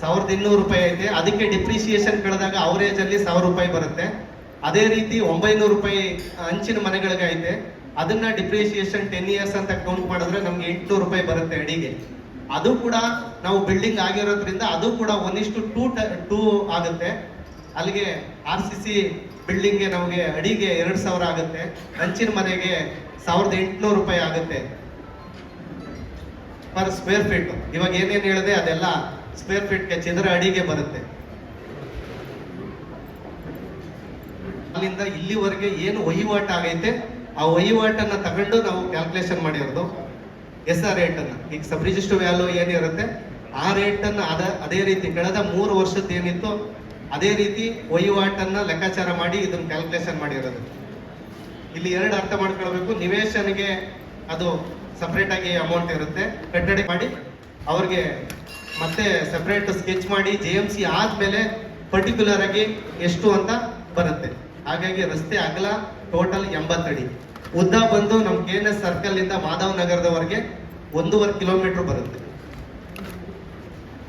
1200 ರೂಪಾಯಿ ಐತೆ. ಅದಕ್ಕೆ ಡಿಪ್ರಿಸಿಯೇಷನ್ ಕಳೆದಾಗ ಅವರೇಜ್ ಅಲ್ಲಿ 1000 ರೂಪಾಯಿ ಬರುತ್ತೆ. ಅದೇ ರೀತಿ 900 ರೂಪಾಯಿ ಹಂಚಿನ ಮನೆಗಳಿಗೆ ಐತೆ. ಅದನ್ನ ಡಿಪ್ರಿಸಿಯೇಷನ್ 10 ಇಯರ್ಸ್ ಅಂತ ಕೌಂಟ್ ಮಾಡಿದ್ರೆ ನಮ್ಗೆ 800 ರೂಪಾಯಿ ಬರುತ್ತೆ ಅಡಿಗೆ. ಅದು ಕೂಡ ನಾವು ಬಿಲ್ಡಿಂಗ್ ಆಗಿರೋದ್ರಿಂದ ಅದು ಕೂಡ 1:2 ಆಗುತ್ತೆ. ಅಲ್ಲಿಗೆ RCC ಬಿಲ್ಡಿಂಗ್ಗೆ ನಮಗೆ ಅಡಿಗೆ 2000 ಆಗುತ್ತೆ. ಹಂಚಿನ ಮನೆಗೆ 1800 ರೂಪಾಯಿ ಆಗುತ್ತೆ ಪರ್ ಸ್ಕ್ವೇರ್ ಫೀಟ್. ಇವಾಗ ಏನೇನು ಹೇಳಿದೆ ಅದೆಲ್ಲ ಸ್ಕ್ವೇರ್ ಫೀಟ್ಗೆ ಚದರ ಅಡಿಗೆ ಬರುತ್ತೆ. ಅಲ್ಲಿಂದ ಇಲ್ಲಿವರೆಗೆ ಏನು ವಹಿವಾಟು ಆಗೈತೆ ಆ ವಹಿವಾಟನ್ನ ತಗೊಂಡು ನಾವು ಕ್ಯಾಲ್ಕುಲೇಷನ್ ಮಾಡಿರೋದು SR ರೇಟ್ ಅನ್ನ. ಈಗ ಸಬ್ ರಿಜಿಸ್ಟರ್ ವ್ಯಾಲ್ಯೂ ಏನಿರುತ್ತೆ ಆ ರೇಟ್ ಅನ್ನ ಅದೇ ರೀತಿ ಕಳೆದ 3 ವರ್ಷದ ಏನಿತ್ತು ಅದೇ ರೀತಿ ವಹಿವಾಟನ್ನ ಲೆಕ್ಕಾಚಾರ ಮಾಡಿ ಇದನ್ನ ಕ್ಯಾಲ್ಕುಲೇಷನ್ ಮಾಡಿರೋದು. ಇಲ್ಲಿ 2 ಅರ್ಥ ಮಾಡ್ಕೊಳ್ಬೇಕು. ನಿವೇಶನಿಗೆ ಅದು ಸಪ್ರೇಟ್ ಆಗಿ ಅಮೌಂಟ್ ಇರುತ್ತೆ. ಕಟ್ಟಡ ಮಾಡಿ ಅವ್ರಿಗೆ ಮತ್ತೆ ಸಪ್ರೇಟ್ ಸ್ಕೆಚ್ ಮಾಡಿ JMC ಆದ್ಮೇಲೆ ಪರ್ಟಿಕ್ಯುಲರ್ ಆಗಿ ಎಷ್ಟು ಅಂತ ಬರುತ್ತೆ. ಹಾಗಾಗಿ ರಸ್ತೆ ಅಗಲ ಟೋಟಲ್ 80 ಅಡಿ, ಉದ್ದ ಬಂದು ನಮ್ KNS ಸರ್ಕಲ್ ಇಂದ ಮಾಧವ್ ನಗರದವರೆಗೆ 1.5 ಕಿಲೋಮೀಟರ್ ಬರುತ್ತೆ.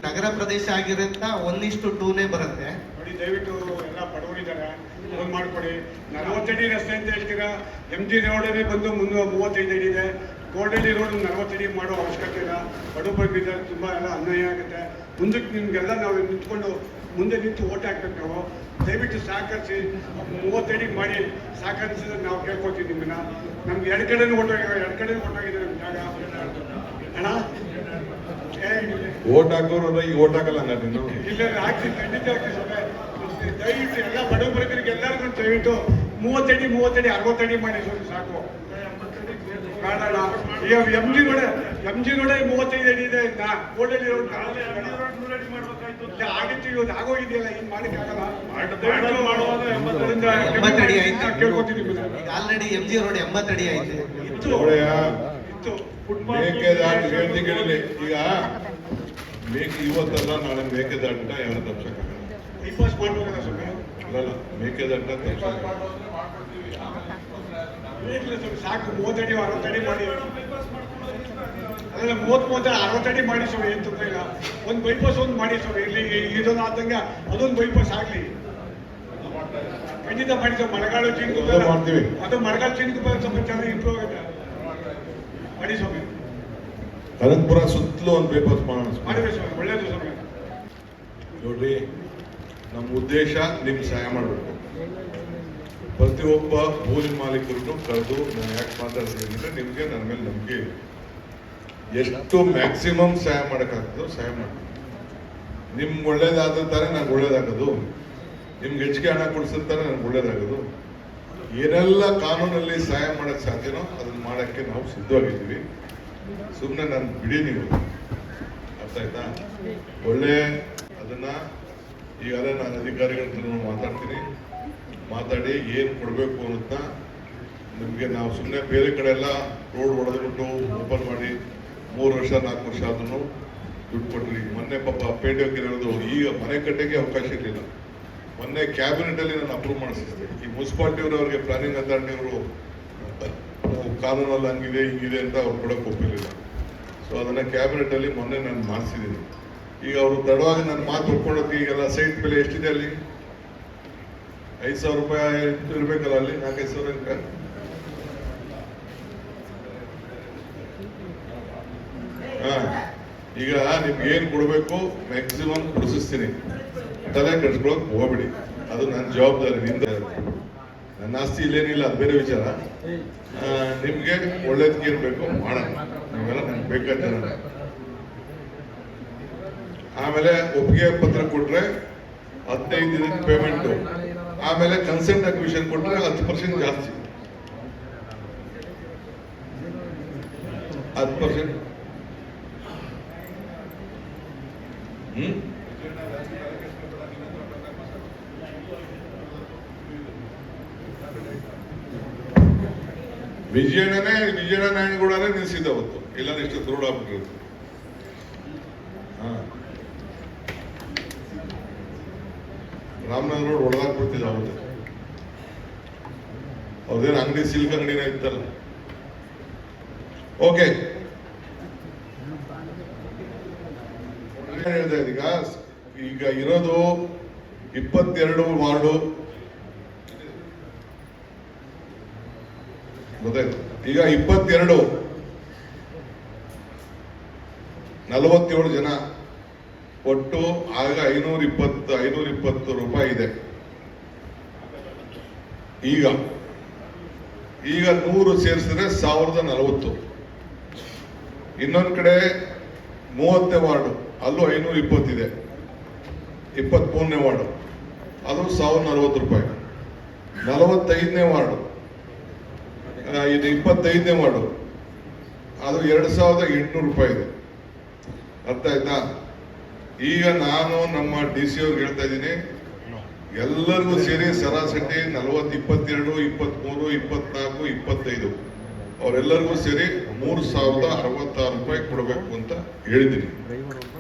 ನಗರ ಪ್ರದೇಶ ಆಗಿರೋದ್ರಿಂದ 1:2 ಬರುತ್ತೆ. ನೋಡಿ, ದಯವಿಟ್ಟು ಎಲ್ಲ ಬಡವರಿದ್ದಾರೆ, ಅದನ್ನು ಮಾಡಿಕೊಡಿ. 40 ಅಡಿ ರಸ್ತೆ ಅಂತ ಹೇಳ್ತೀರಾ, MG ರೋಡಲ್ಲಿ ಬಂದು 35 ಅಡಿ ಇದೆ. ಗೋಲ್ಡಲ್ಲಿ ರೋಡ್ 40 ಅಡಿ ಮಾಡೋ ಅವಶ್ಯಕತೆ ಇಲ್ಲ. ಬಡವರಿಗೆ ತುಂಬ ಎಲ್ಲ ಅನ್ಯಾಯ ಆಗುತ್ತೆ. ಮುಂದಕ್ಕೆ ನಿಮಗೆಲ್ಲ ನಾವು ನಿಂತ್ಕೊಂಡು ಮುಂದೆ ನಿಂತು ಓಟ್ ಹಾಕ್ಬೇಕು. ನಾವು ದಯವಿಟ್ಟು ಸಹಕರಿಸಿ 30 ಅಡಿಗೆ ಮಾಡಿ ಸಹಕರಿಸಿದ್ರೆ ನಾವು ಕೇಳ್ಕೊತೀವಿ ನಿಮ್ಮನ್ನ. ನಮ್ಗೆ 2 ಕಡೆನೂ ಓಟಾಗಿದೆ ನಮ್ಮ ಜಾಗ ಅಣ್ಣ. ಓಟ್ ಹಾಕೋರು ಈಗ ಓಟ್ ಹಾಕಲ್ಲ ನೀನು? ಇಲ್ಲ, ಹಾಕ್ತೀನಿ, ಖಂಡಿತ ಹಾಕ್ತೀನಿ ಸೊಮ್ಮೆ. ದಯವಿಟ್ಟು ಎಲ್ಲ ಬಡವ ವರ್ಗರಿಗೆ ಎಲ್ಲರಿಗೂ ದಯವಿಟ್ಟು 30 ಅಡಿ 60 ಅಡಿ ಮಾಡಿ ಸಾಕು. ಬೇಡ, ಈಗ MG ರೋಡೆ 35 ಅಡಿ ಇದೆ. ಗೋಲ್ಡಲ್ಲಿ ರೋಡ್ ಆಗಿತ್ತು, ಇವತ್ತು ಆಗೋಗಿದೆಯಲ್ಲ, ಏನು ಮಾಡಕ್ಕಾಗಲ್ಲ. ಕೇಳ್ಕೊತೀನಿ. ಆಲ್ರೆಡಿ MG ರೋಡ್ 80 ಅಡಿ ಐತೆ. ಇತ್ತು ಮೇಕೆದಾಟು ಹೇಳ್ತೀನಿ. ಈಗ ಇವತ್ತಲ್ಲ ನಾಳೆ ಮೇಕೆದಾಟ ಯಾರು ತಪ್ಸಕ್ಕಾಗಲ್ಲ. ಬೈಪಾಸ್ ಮಾಡ್ಬೋದಲ್ಲ ಸ್ವಾಮಿ? ಅಲ್ಲ, ಮೇಕೆದಾಟ ತಪ್ಸಕ್ಕಾಗಲ್ಲ. ಸಾಕು, 30 ಅಡಿ 60 ಅಡಿ ಮಾಡಿ. ಅಲ್ಲ, 30 60 ಅಡಿ ಮಾಡಿ ಸ್ವಾಮಿ, ಏನು ತೊಂದರೆ ಇಲ್ಲ. ಒಂದು ಬೈಪಾಸ್ ಒಂದು ಮಾಡಿ ಸ್ವಾಮಿ. ಇಲ್ಲಿ ಇದೊಂದು ಆದಂಗೆ ಅದೊಂದು ಬೈಪಾಸ್ ಆಗಲಿ. ಖಂಡಿತ ಮಾಡಿ ಸ್ವಾಮಿ. ಮಳೆಗಾಲ ಮಾಡ್ತೀವಿ. ಅದು ಮಳೆಗಾಲ ಚಿನ್ಕು ಸ್ವಲ್ಪ ಚೆನ್ನಾಗಿ ಇಂಪ್ರೂವ್ ಆಗುತ್ತೆ. ಮಾಡಿ ಸ್ವಾಮಿ. ಕನಕಪುರ ಸುತ್ತಲೂ ಒಂದು ಪೇಪರ್ಸ್ ಮಾಡೋಣ. ಮಾಡಿದ್ವಿ ಸ್ವಾಮಿ, ಒಳ್ಳೇದು ಸ್ವಾಮಿ. ನೋಡ್ರಿ, ನಮ್ಮ ಉದ್ದೇಶ ನಿಮ್ಗೆ ಸಹಾಯ ಮಾಡಬೇಕು. ಪ್ರತಿಯೊಬ್ಬ ಭೂಮಿ ಮಾಲೀಕರನ್ನು ಕರೆದು ನಾನು ಯಾಕೆ ಮಾತಾಡ್ತೀನಿ ಅಂದರೆ ನಿಮಗೆ ನನ್ನ ಮೇಲೆ ನಂಬಿಕೆ ಇದೆ. ಎಷ್ಟು ಮ್ಯಾಕ್ಸಿಮಮ್ ಸಹಾಯ ಮಾಡೋಕ್ಕಾಗ್ತದೋ ಸಹಾಯ ಮಾಡಿ. ನಿಮ್ಗೆ ಒಳ್ಳೇದಾದ ತಾನೇ ನನಗೆ ಒಳ್ಳೇದಾಗೋದು. ನಿಮ್ಗೆ ಹೆಚ್ಚಿಗೆ ಹಣ ಕೊಡಿಸಿರ್ತಾರೆ ನನಗೆ ಒಳ್ಳೇದಾಗೋದು. ಏನೆಲ್ಲ ಕಾನೂನಲ್ಲಿ ಸಹಾಯ ಮಾಡೋಕ್ಕೆ ಸಾಧ್ಯನೋ ಅದನ್ನು ಮಾಡೋಕ್ಕೆ ನಾವು ಸಿದ್ಧವಾಗಿದ್ದೀವಿ. ಸುಮ್ಮನೆ ನಾನು ಬಿಡಿ, ನೀವು ಅರ್ಥ ಆಯ್ತಾ? ಒಳ್ಳೆ ಅದನ್ನು ಈಗಾಗಲೇ ನಾನು ಅಧಿಕಾರಿಗಳ ಹತ್ರ ಮಾತಾಡಿ ಏನು ಕೊಡಬೇಕು ಅಂತ ನಿಮಗೆ. ನಾವು ಸುಮ್ಮನೆ ಬೇರೆ ಕಡೆ ಎಲ್ಲ ರೋಡ್ ಹೊಡೆದ್ಬಿಟ್ಟು ಓಪನ್ ಮಾಡಿ 3 ವರ್ಷ 4 ವರ್ಷ ಆದ್ರೂ ದುಡ್ಡು ಕೊಟ್ಟರು. ಮೊನ್ನೆ ಪಾಪ ಪೇಟೆಗಿರೋದು ಈಗ ಮನೆ ಕಟ್ಟೆಗೆ ಅವಕಾಶ ಇರಲಿಲ್ಲ. ಮೊನ್ನೆ ಕ್ಯಾಬಿನೆಟಲ್ಲಿ ನಾನು ಅಪ್ರೂವ್ ಮಾಡಿಸಿದ್ದೆ. ಈ ಮುನ್ಸಿಪಾಲ್ಟಿಯವ್ರಿಗೆ ಪ್ಲಾನಿಂಗ್ ಅಥಾರಿಟಿಯವರು ಕಾನೂನಲ್ಲಿ ಹಂಗಿದೆ ಹಿಂಗಿದೆ ಅಂತ ಅವ್ರು ಕೊಡೋಕೆ ಒಪ್ಪಿರಲಿಲ್ಲ. ಸೊ ಅದನ್ನು ಕ್ಯಾಬಿನೆಟಲ್ಲಿ ಮೊನ್ನೆ ನಾನು ಮಾಡಿಸಿದ್ದೀನಿ. ಈಗ ಅವರು ತಡವಾಗಿ ನನ್ನ ಮಾತು ಒಪ್ಕೊಳ್ಳೋಕೆ ಈಗೆಲ್ಲ ಸೈಟ್ ಬೆಲೆ ಎಷ್ಟಿದೆ ಅಲ್ಲಿ? 5,000 ರೂಪಾಯಿ ಇರಬೇಕಲ್ಲ ಅಲ್ಲಿ, 4-5,000 ರೂಪಾಯಿ. ಈಗ ನಿಮ್ಗೆ ಏನು ಕೊಡಬೇಕು ಮ್ಯಾಕ್ಸಿಮಮ್ ಕೊಡಿಸ್ತೀನಿ. ತಲೆ ಕೆಡಿಸ್ಕೊಳಕ್ ಹೋಗ್ಬಿಡಿ. ಅದು ನನ್ನ ಜವಾಬ್ದಾರಿ. ನನ್ನ ಆಸ್ತಿ ಇಲ್ಲೇನಿಲ್ಲ, ಅದು ಬೇರೆ ವಿಚಾರ. ನಿಮ್ಗೆ ಒಳ್ಳೇದಕ್ಕೆ ಏನ್ ಬೇಕು ಮಾಡೋಣ. ನೀವೆಲ್ಲ ನಂಗೆ ಬೇಕಾದ ಜನ. ಆಮೇಲೆ ಒಪ್ಪಿಗೆ ಪತ್ರ ಕೊಟ್ರೆ 15 ದಿನಕ್ಕೆ ಪೇಮೆಂಟು. ಆಮೇಲೆ ಕನ್ಸೆಂಟ್ ಅಕ್ವಿಷನ್ ಕೊಟ್ರೆ 10% ಜಾಸ್ತಿ. 10%. ವಿಜಯನಾರಾಯಣಗೌಡನೇ ನಿಲ್ಸಿದ್ದ ಅವತ್ತು, ಇಲ್ಲ ಇಷ್ಟು ರೋಡ್ ಆಗ್ಬಿಟ್ಟಿರೋದು. ರಾಮನಗರ ರೋಡ್ ಹೊಡೆದಾಕ್ಬಿಡ್ತಿದ್ದ ಅವತ್ತು. ಅವ್ರದ್ದೇನು ಅಂಗಡಿ ಸಿಲ್ಕ್ ಅಂಗಡಿನ ಇತ್ತಲ್ಲ. ಓಕೆ, ಹೇಳಿದೆ ಈಗ ಇರೋದು 22 ವಾರ್ಡು ಗೊತ್ತಾಯ್ತು. ಈಗ 22 47 ಜನ ಒಟ್ಟು ಆಗ 520 ರೂಪಾಯಿ ಇದೆ. ಈಗ 100 ಸೇರಿಸಿದ್ರೆ 1040. ಇನ್ನೊಂದ್ ಕಡೆ 30ನೇ ವಾರ್ಡು ಅಲ್ಲೂ 520 ಇದೆ. 23ನೇ ವಾರ್ಡು ಅದು 1040 ರೂಪಾಯಿ. 45ನೇ ವಾರ್ಡು ಇದು 25ನೇ ವಾರ್ಡು ಅದು 2800 ರೂಪಾಯಿ ಇದೆ. ಅರ್ಥ ಆಯ್ತಾ? ಈಗ ನಾನು ನಮ್ಮ DC ಅವ್ರಿಗೆ ಹೇಳ್ತಾ ಇದ್ದೀನಿ, ಎಲ್ಲರಿಗೂ ಸೇರಿ ಸರಾಸರಿ 40, 22, 23, 24, 25 ಅವರೆಲ್ಲರಿಗೂ ಸೇರಿ 3066 ರೂಪಾಯಿ ಕೊಡಬೇಕು ಅಂತ ಹೇಳಿದ್ದೀನಿ.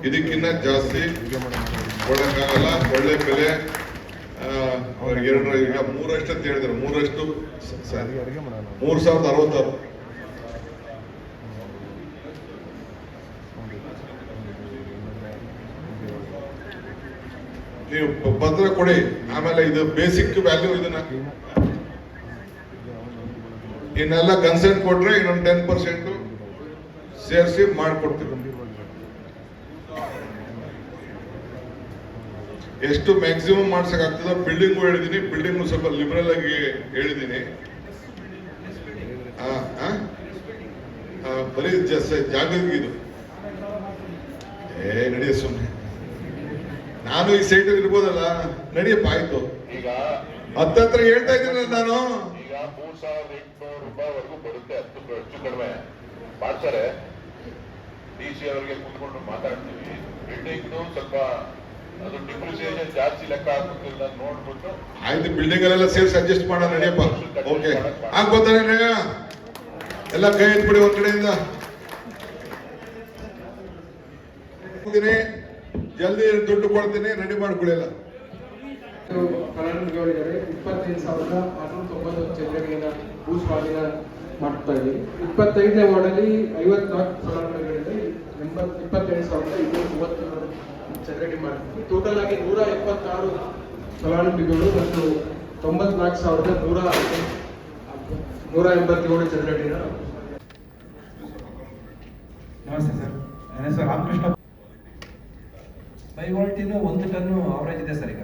ಇದಕ್ಕಿಂತ ಜಾಸ್ತಿ ಕೊಡಕ್ಕಾಗಲ್ಲ. ಒಳ್ಳೆ ಬೆಲೆ ಈಗ 3 ಅಂತ ಹೇಳಿದ್ರು. 3066. ನೀವು ಪತ್ರ ಕೊಡಿ, ಆಮೇಲೆ ಇದು ಬೇಸಿಕ್ ವ್ಯಾಲ್ಯೂ ಇದನ್ನ ಇನ್ನೆಲ್ಲ ಕನ್ಸೆಂಟ್ ಕೊಟ್ರೆ ಇನ್ನೊಂದು 10% ಸೇರಿಸಿ ಮಾಡಿಕೊಡ್ತೀವಿ. ಎಷ್ಟು ಮ್ಯಾಕ್ಸಿಮಮ್ ಮಾಡ್ಸಕ್ ಆಗ್ತದ ಬಿಲ್ಡಿಂಗು ಹೇಳಿದೀನಿ. ಬಿಲ್ಡಿಂಗು ಸ್ವಲ್ಪ ಲಿಬರಲ್ ಆಗಿ ಹೇಳಿದೀನಿ. ಬರೀ ಜಾಗಕ್ಕೆ ಇದು ನಡೆಯ ಸುಮ್ಮನೆ ನಾನು ಈ ಸೈಟ್ ಇರ್ಬೋದಲ್ಲ, ನಡಿಯಪ್ಪ ಆಯ್ತು. ಈಗ ಹತ್ತತ್ರ ಹೇಳ್ತಾ ಇದ್ದೀನಿ ನಾನು. ಈಗ 3800 ರೂಪಾಯಿವರೆಗೂ ಬರುತ್ತೆ. ಹೆಚ್ಚು ಕಡಿಮೆ ಮಾಡ್ತಾರೆ. DC ಅವರಿಗೆ ಕೂತ್ಕೊಂಡು ಮಾತಾಡ್ತೀವಿ. ಬಿಲ್ಡಿಂಗ್ ಸ್ವಲ್ಪ ಅದು ಡಿಪ್ರಿಸಿಯೇಷನ್ ಜಾಸ್ತಿ ಲೆಕ್ಕ ಹಾಕುತ್ತಿಲ್ಲ ನೋಡ್ಬಿಟ್ಟು ಆಯ್ತು. ಬಿಲ್ಡಿಂಗ್ ಅಲ್ಲೆಲ್ಲ ಸೇರಿಸಿ ಅಡ್ಜಸ್ಟ್ ಮಾಡೋಣ ನಡಿಯಪ್ಪ. ಓಕೆ ಆಗ್ಬೋದಾನೆ. ಎಲ್ಲ ಕೈ ಎತ್ಬಿಡಿ ಒಂದ್ ಕಡೆಯಿಂದ. ಜಲ್ದಿ ದುಡ್ಡು ಕೊಡ್ತೀನಿ, ರೆಡಿ ಮಾಡ್ಕೊಳ್ಳಿಲ್ಲ. ಫಲಾನುಭವಿಗಳಿದ್ದಾರೆ. 25,690 ಚಂದ್ರಗಿರಿನ ಭೂಸ್ವಾಧೀನ ಮಾಡ್ತಾ ಇದ್ದೀವಿ. 25ನೇ ವಾರ್ಡಲ್ಲಿ 54 ಫಲಾನುಭವಿಗಳಿದೆ. 28,230 ಚಂದ್ರಗಿರಿ ಮಾಡ್ತೀವಿ. ಟೋಟಲ್ ಆಗಿ 176 ಫಲಾನುಭವಿಗಳು ಮತ್ತು 94,187 ಚಂದ್ರಗಿರಿನ. ನಮಸ್ತೆ ಸರ್, ನನ್ನ ಹೆಸರು ರಾಮಕೃಷ್ಣ. ಬೈ ವಾಲ್ಟಿನೂ 1 ಟನ್ ಅವರೇಜ್ ಇದೆ ಸರ್. ಈಗ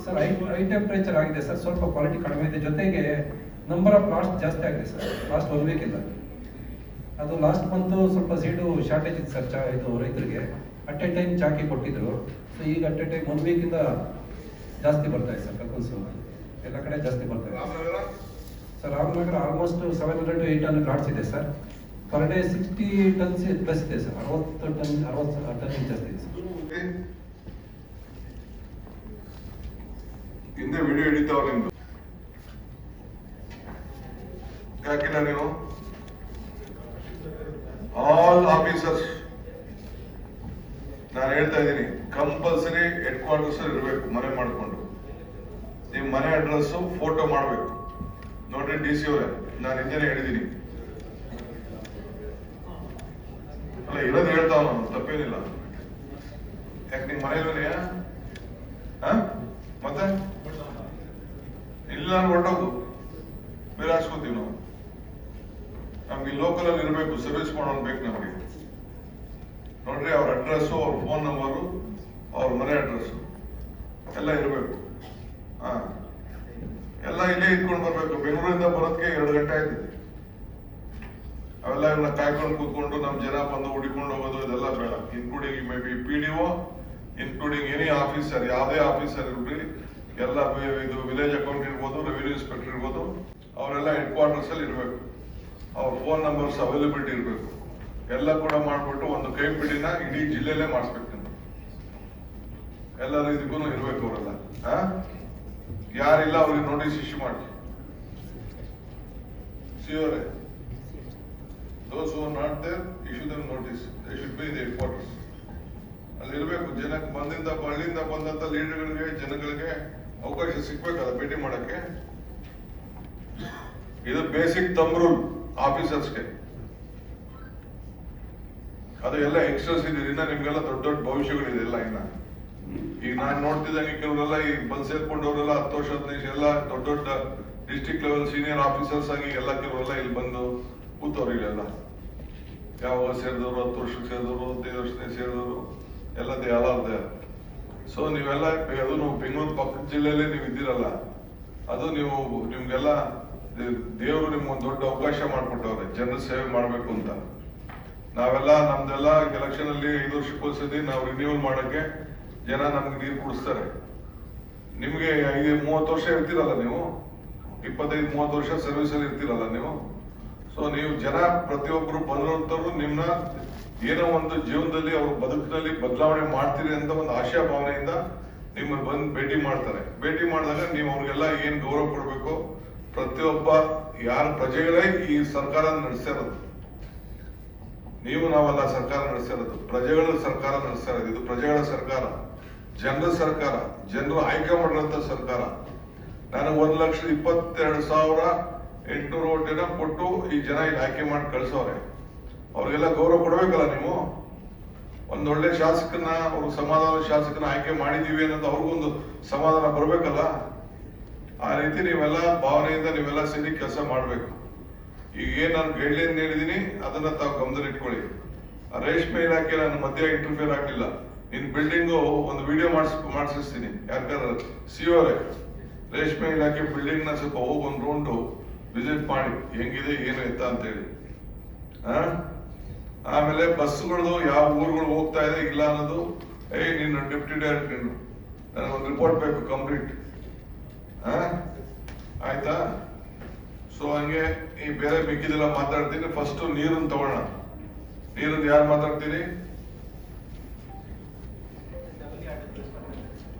ಸರ್ ಹೈ ಟೆಂಪರೇಚರ್ ಆಗಿದೆ ಸರ್, ಸ್ವಲ್ಪ ಕ್ವಾಲಿಟಿ ಕಡಿಮೆ ಇದೆ. ಜೊತೆಗೆ ನಂಬರ್ ಆಫ್ ಲಾಸ್ಟ್ ಜಾಸ್ತಿ ಆಗಿದೆ ಸರ್. ಲಾಸ್ಟ್ 1 ವೀಕ್ ಇಲ್ಲ. ಅದು ಲಾಸ್ಟ್ ಮಂತ್ ಸ್ವಲ್ಪ ಸೀಡು ಶಾರ್ಟೇಜ್ ಇತ್ತು ಸರ್. ಇದು ರೈತರಿಗೆ ಅಟ್ ಎ ಟೈಮ್ ಚಾಕಿ ಕೊಟ್ಟಿದ್ರು. ಸೊ ಈಗ ಅಟ್ ಎ ಟೈಮ್ 1 ವೀಕಿಂದ ಜಾಸ್ತಿ ಬರ್ತಾ ಇದೆ ಸರ್. ಕಲ್ಕಲ್ಸು ಎಲ್ಲ ಕಡೆ ಜಾಸ್ತಿ ಬರ್ತಾ ಇದೆ sir. Ramanagara almost 700 to 800 lots ಇದೆ sir. Per day 60 tons plus ಇದೆ ಸರ್. 60 ಟನ್ ಜಾಸ್ತಿ ಇದೆ ಸರ್. ಹಿಂದೆ ವಿಡಿಯೋ ಹಿಡಿತಾವ ನಿಮ್ದು ಯಾಕಿಲ್ಲ ನೀವು? ಆಲ್ ಆಫೀಸರ್ಸ್ ನಾನು ಹೇಳ್ತಾ ಇದ್ದೀನಿ, ಕಂಪಲ್ಸರಿ ಹೆಡ್ ಕ್ವಾರ್ಟರ್ಸ್ ಇರಬೇಕು. ಮನೆ ಮಾಡಿಕೊಂಡು ನಿಮ್ ಮನೆ ಅಡ್ರೆಸ್ ಫೋಟೋ ಮಾಡಬೇಕು. ನೋಡ್ರಿ DC ಅವರೇ, ನಾನು ಹಿಂದೆನೆ ಹೇಳಿದ್ದೀನಿ. ಅಲ್ಲ ಇರೋದು ಹೇಳ್ತಾವ, ತಪ್ಪೇನಿಲ್ಲ. ಯಾಕೆ ನಿಮ್ ಮನೇಲಿದೆಯಾ? ಮತ್ತೆ ಇಲ್ಲ ಹೊರಟೋಗು, ಬೇರೆ ಹಾಸ್ಕೊತೀವಿ ನಾವು. ನಮ್ಗೆ ಲೋಕಲ್ ಅಲ್ಲಿ ಇರಬೇಕು, ಸರ್ವಿಸ್ ಮಾಡೋಣ ಬೇಕು ನಮಗೆ. ನೋಡ್ರಿ ಅವ್ರ ಅಡ್ರೆಸ್ಸು, ಅವ್ರ ಫೋನ್ ನಂಬರು, ಅವ್ರ ಮನೆ ಅಡ್ರೆಸ್ಸು ಎಲ್ಲ ಇರಬೇಕು. ಎಲ್ಲ ಇಲ್ಲೇ ಇಟ್ಕೊಂಡು ಬರ್ಬೇಕು. ಬೆಂಗಳೂರಿಂದ ಬರೋದಕ್ಕೆ 2 ಗಂಟೆ ಆಯ್ತದೆ. ಅವೆಲ್ಲ ಇವನ್ನ ಕಾಯ್ಕೊಂಡು ಕೂತ್ಕೊಂಡು ನಮ್ಮ ಜನ ಬಂದು ಹುಡಿಕೊಂಡು ಹೋಗೋದು ಇದೆಲ್ಲ ಬೇಡ. Including may be PDO, including any officer, ಯಾವುದೇ ಆಫೀಸರ್ ಇರ್ಲಿ, ಎಲ್ಲ ಇದು ವಿಲೇಜ್ ಅಕೌಂಟ್ ಇರ್ಬೋದು, ರೆವಿನ್ಯೂ ಇನ್ಸ್ಪೆಕ್ಟರ್ ಇರ್ಬೋದು, ಅವರೆಲ್ಲ ಹೆಡ್ ಕ್ವಾರ್ಟರ್ಸ್ ಅಲ್ಲಿ ಇರಬೇಕು. ಅವ್ರ ಫೋನ್ ನಂಬರ್ಸ್ ಅವೈಲಬಿಲಿಟಿ ಇರಬೇಕು. ಎಲ್ಲ ಕೂಡ ಮಾಡ್ಬಿಟ್ಟು ಒಂದು ಕೈ ಪಿಡಿನ ಇಡೀ ಜಿಲ್ಲೆಯಲ್ಲೇ ಮಾಡಿಸ್ಬೇಕು. ಎಲ್ಲರ ಇದಕ್ಕೂ ಇರ್ಬೇಕು ಅವರೆಲ್ಲ. ಯಾರಿಲ್ಲ ಅವ್ರಿಗೆ ನೋಟಿಸ್ ಇಶ್ಯೂ ಮಾಡಿ. ಸಿಯವರೇ, those who are not there, issue them notice. They should be in the headquarters. ಅಲ್ಲಿ ಇರಬೇಕು. ಜನಕ್ಕೆ ಹಳ್ಳಿಯಿಂದ ಬಂದಂತ ಲೀಡರ್ಗಳಿಗೆ, ಜನಗಳಿಗೆ ಅವಕಾಶ ಸಿಗ್ಬೇಕಲ್ಲ ಭೇಟಿ ಮಾಡಕ್ಕೆ. ಇದು ಬೇಸಿಕ್ ತಮ್ ರೂಲ್ ಆಫೀಸರ್ಸ್ಗೆ. ಅದು ಎಲ್ಲ ಯಂಗ್ಸ್ಟರ್ಸ್ ಇದ್ದೀರಿ, ಇನ್ನ ನಿಮ್ಗೆಲ್ಲ ದೊಡ್ಡ ದೊಡ್ಡ ಭವಿಷ್ಯಗಳಿದೆ ಎಲ್ಲ ಇನ್ನ. ಈಗ ನಾನು ನೋಡ್ತಿದ್ದಂಗೆ ಕೆಲವರೆಲ್ಲ ಈಗ ಬಂದು ಸೇರ್ಕೊಂಡವರೆಲ್ಲ 10 ವರ್ಷ 15 ಎಲ್ಲ ದೊಡ್ಡ ದೊಡ್ಡ ಡಿಸ್ಟ್ರಿಕ್ಟ್ ಲೆವೆಲ್ ಸೀನಿಯರ್ ಆಫೀಸರ್ಸ್ ಆಗಿ ಎಲ್ಲ ಕೆಲವರೆಲ್ಲ ಇಲ್ಲಿ ಬಂದು ಕೂತವ್ರು. ಇಲ್ಲೆಲ್ಲ ಯಾವಾಗ ಸೇರಿದವರು 10 ವರ್ಷಕ್ಕೆ ಸೇರಿದವರು 15 ವರ್ಷಕ್ಕೆ ಸೇರಿದವರು ಎಲ್ಲ ಅದೇ. ಸೊ ನೀವೆಲ್ಲ ಅದು ನಾವು ಬೆಂಗಳೂರು ಪಕ್ಕದ ಜಿಲ್ಲೆಯಲ್ಲೇ ನೀವು ಇದ್ದೀರಲ್ಲ, ಅದು ನೀವು ನಿಮ್ಗೆಲ್ಲ ದೇವರು ನಿಮ್ಗೊಂದು ದೊಡ್ಡ ಅವಕಾಶ ಮಾಡಿಕೊಟ್ಟವ್ರೆ ಜನರ ಸೇವೆ ಮಾಡಬೇಕು ಅಂತ. ನಾವೆಲ್ಲ ನಮ್ದೆಲ್ಲ ಎಲೆಕ್ಷನ್ ಅಲ್ಲಿ 5 ವರ್ಷಕ್ಕೊಂದ್ಸತಿ ನಾವು ರಿನ್ಯೂವಲ್ ಮಾಡಕ್ಕೆ ಜನ ನಮ್ಗೆ ನೀರು ಕುಡಿಸ್ತಾರೆ. ನಿಮ್ಗೆ 30 ವರ್ಷ ಇರ್ತೀರಲ್ಲ ನೀವು, 25-30 ವರ್ಷ ಸರ್ವಿಸ್ ಅಲ್ಲಿ ಇರ್ತೀರಲ್ಲ ನೀವು. ಸೊ ನೀವು ಜನ ಪ್ರತಿಯೊಬ್ಬರು ಬಂದಂತವ್ರು ನಿಮ್ನ ಏನೋ ಒಂದು ಜೀವನದಲ್ಲಿ ಅವ್ರ ಬದುಕಿನಲ್ಲಿ ಬದಲಾವಣೆ ಮಾಡ್ತೀರಿ ಅಂತ ಒಂದು ಆಶಾ ಭಾವನೆಯಿಂದ ನಿಮ್ಮನ್ನು ಬಂದು ಭೇಟಿ ಮಾಡ್ತಾರೆ. ಭೇಟಿ ಮಾಡಿದಾಗ ನೀವು ಅವ್ರಿಗೆಲ್ಲ ಏನ್ ಗೌರವ ಕೊಡ್ಬೇಕು, ಪ್ರತಿಯೊಬ್ಬ ಯಾರ ಪ್ರಜೆಗಳೇ ಈ ಸರ್ಕಾರ ನಡೆಸ್ತಾ ಇರೋದು. ನೀವು ನಾವೆಲ್ಲ ಸರ್ಕಾರ ನಡೆಸ್ತಾ ಇರೋದು, ಪ್ರಜೆಗಳ ಸರ್ಕಾರ ನಡೆಸ್ತಾ ಇರೋದು. ಇದು ಪ್ರಜೆಗಳ ಸರ್ಕಾರ, ಜನರ ಸರ್ಕಾರ, ಜನರು ಆಯ್ಕೆ ಮಾಡಿರೋಂಥ ಸರ್ಕಾರ. ನಾನು 1,22,800 ಓಟನ್ನ ಕೊಟ್ಟು ಈ ಜನ ಇಲ್ಲಿ ಆಯ್ಕೆ ಮಾಡಿ ಕಳಿಸೋರೆ. ಅವ್ರಿಗೆಲ್ಲ ಗೌರವ ಕೊಡ್ಬೇಕಲ್ಲ ನೀವು. ಒಂದೊಳ್ಳೆ ಶಾಸಕನ, ಅವ್ರ ಸಮಾಧಾನ ಶಾಸಕನ ಆಯ್ಕೆ ಮಾಡಿದೀವಿ ಅನ್ನೋದು ಅವ್ರಿಗೊಂದು ಸಮಾಧಾನ ಬರ್ಬೇಕಲ್ಲ. ಆ ರೀತಿ ನೀವೆಲ್ಲ ಭಾವನೆಯಿಂದ ನೀವೆಲ್ಲ ಸೇರಿ ಕೆಲಸ ಮಾಡ್ಬೇಕು. ಈಗ ಏನ್ ನಾನು ಗೈಡ್ಲೈನ್ ಹೇಳಿದೀನಿ ಅದನ್ನ ತಾವು ಗಮನದಲ್ಲಿ ಇಟ್ಕೊಳ್ಳಿ. ರೇಷ್ಮೆ ಇಲಾಖೆ ನಾನು ಮಧ್ಯ ಇಂಟರ್ಫಿಯರ್ ಆಗಿಲ್ಲ. ನಿನ್ ಬಿಲ್ಡಿಂಗು ಒಂದು ವಿಡಿಯೋ ಮಾಡಿಸ್ತೀನಿ, ಯಾಕಂದ್ರೆ ಸಿಒರೇ ರೇಷ್ಮೆ ಇಲಾಖೆ ಬಿಲ್ಡಿಂಗ್ ನ ಸ್ವಲ್ಪ ಹೋಗಿ ಒಂದು ರೌಂಡು ವಿಸಿಟ್ ಮಾಡಿ ಹೆಂಗಿದೆ ಏನು ಎತ್ತ ಅಂತ ಹೇಳಿ. ಆಮೇಲೆ ಬಸ್ಗಳು ಯಾವ ಊರುಗಳು ಹೋಗ್ತಾ ಇದೆ ಇಲ್ಲ ಅನ್ನೋದು, ನೀನು ಡೆಪ್ಯೂಟಿ ಡೈರೆಕ್ಟರ್ ನನಗೊಂದು ರಿಪೋರ್ಟ್ ಬೇಕು ಕಂಪ್ಲೀಟ್. ಆಯ್ತಾ? ಸೊ ಹಂಗೆ ಈ ಬೇರೆ ಮಿಕ್ಕಿದೆಲ್ಲ ಮಾತಾಡ್ತೀನಿ. ಫಸ್ಟ್ ನೀರನ್ನು ತಗೊಳ್ಳೋಣ. ನೀರನ್ನು ಯಾರು ಮಾತಾಡ್ತೀರಿ?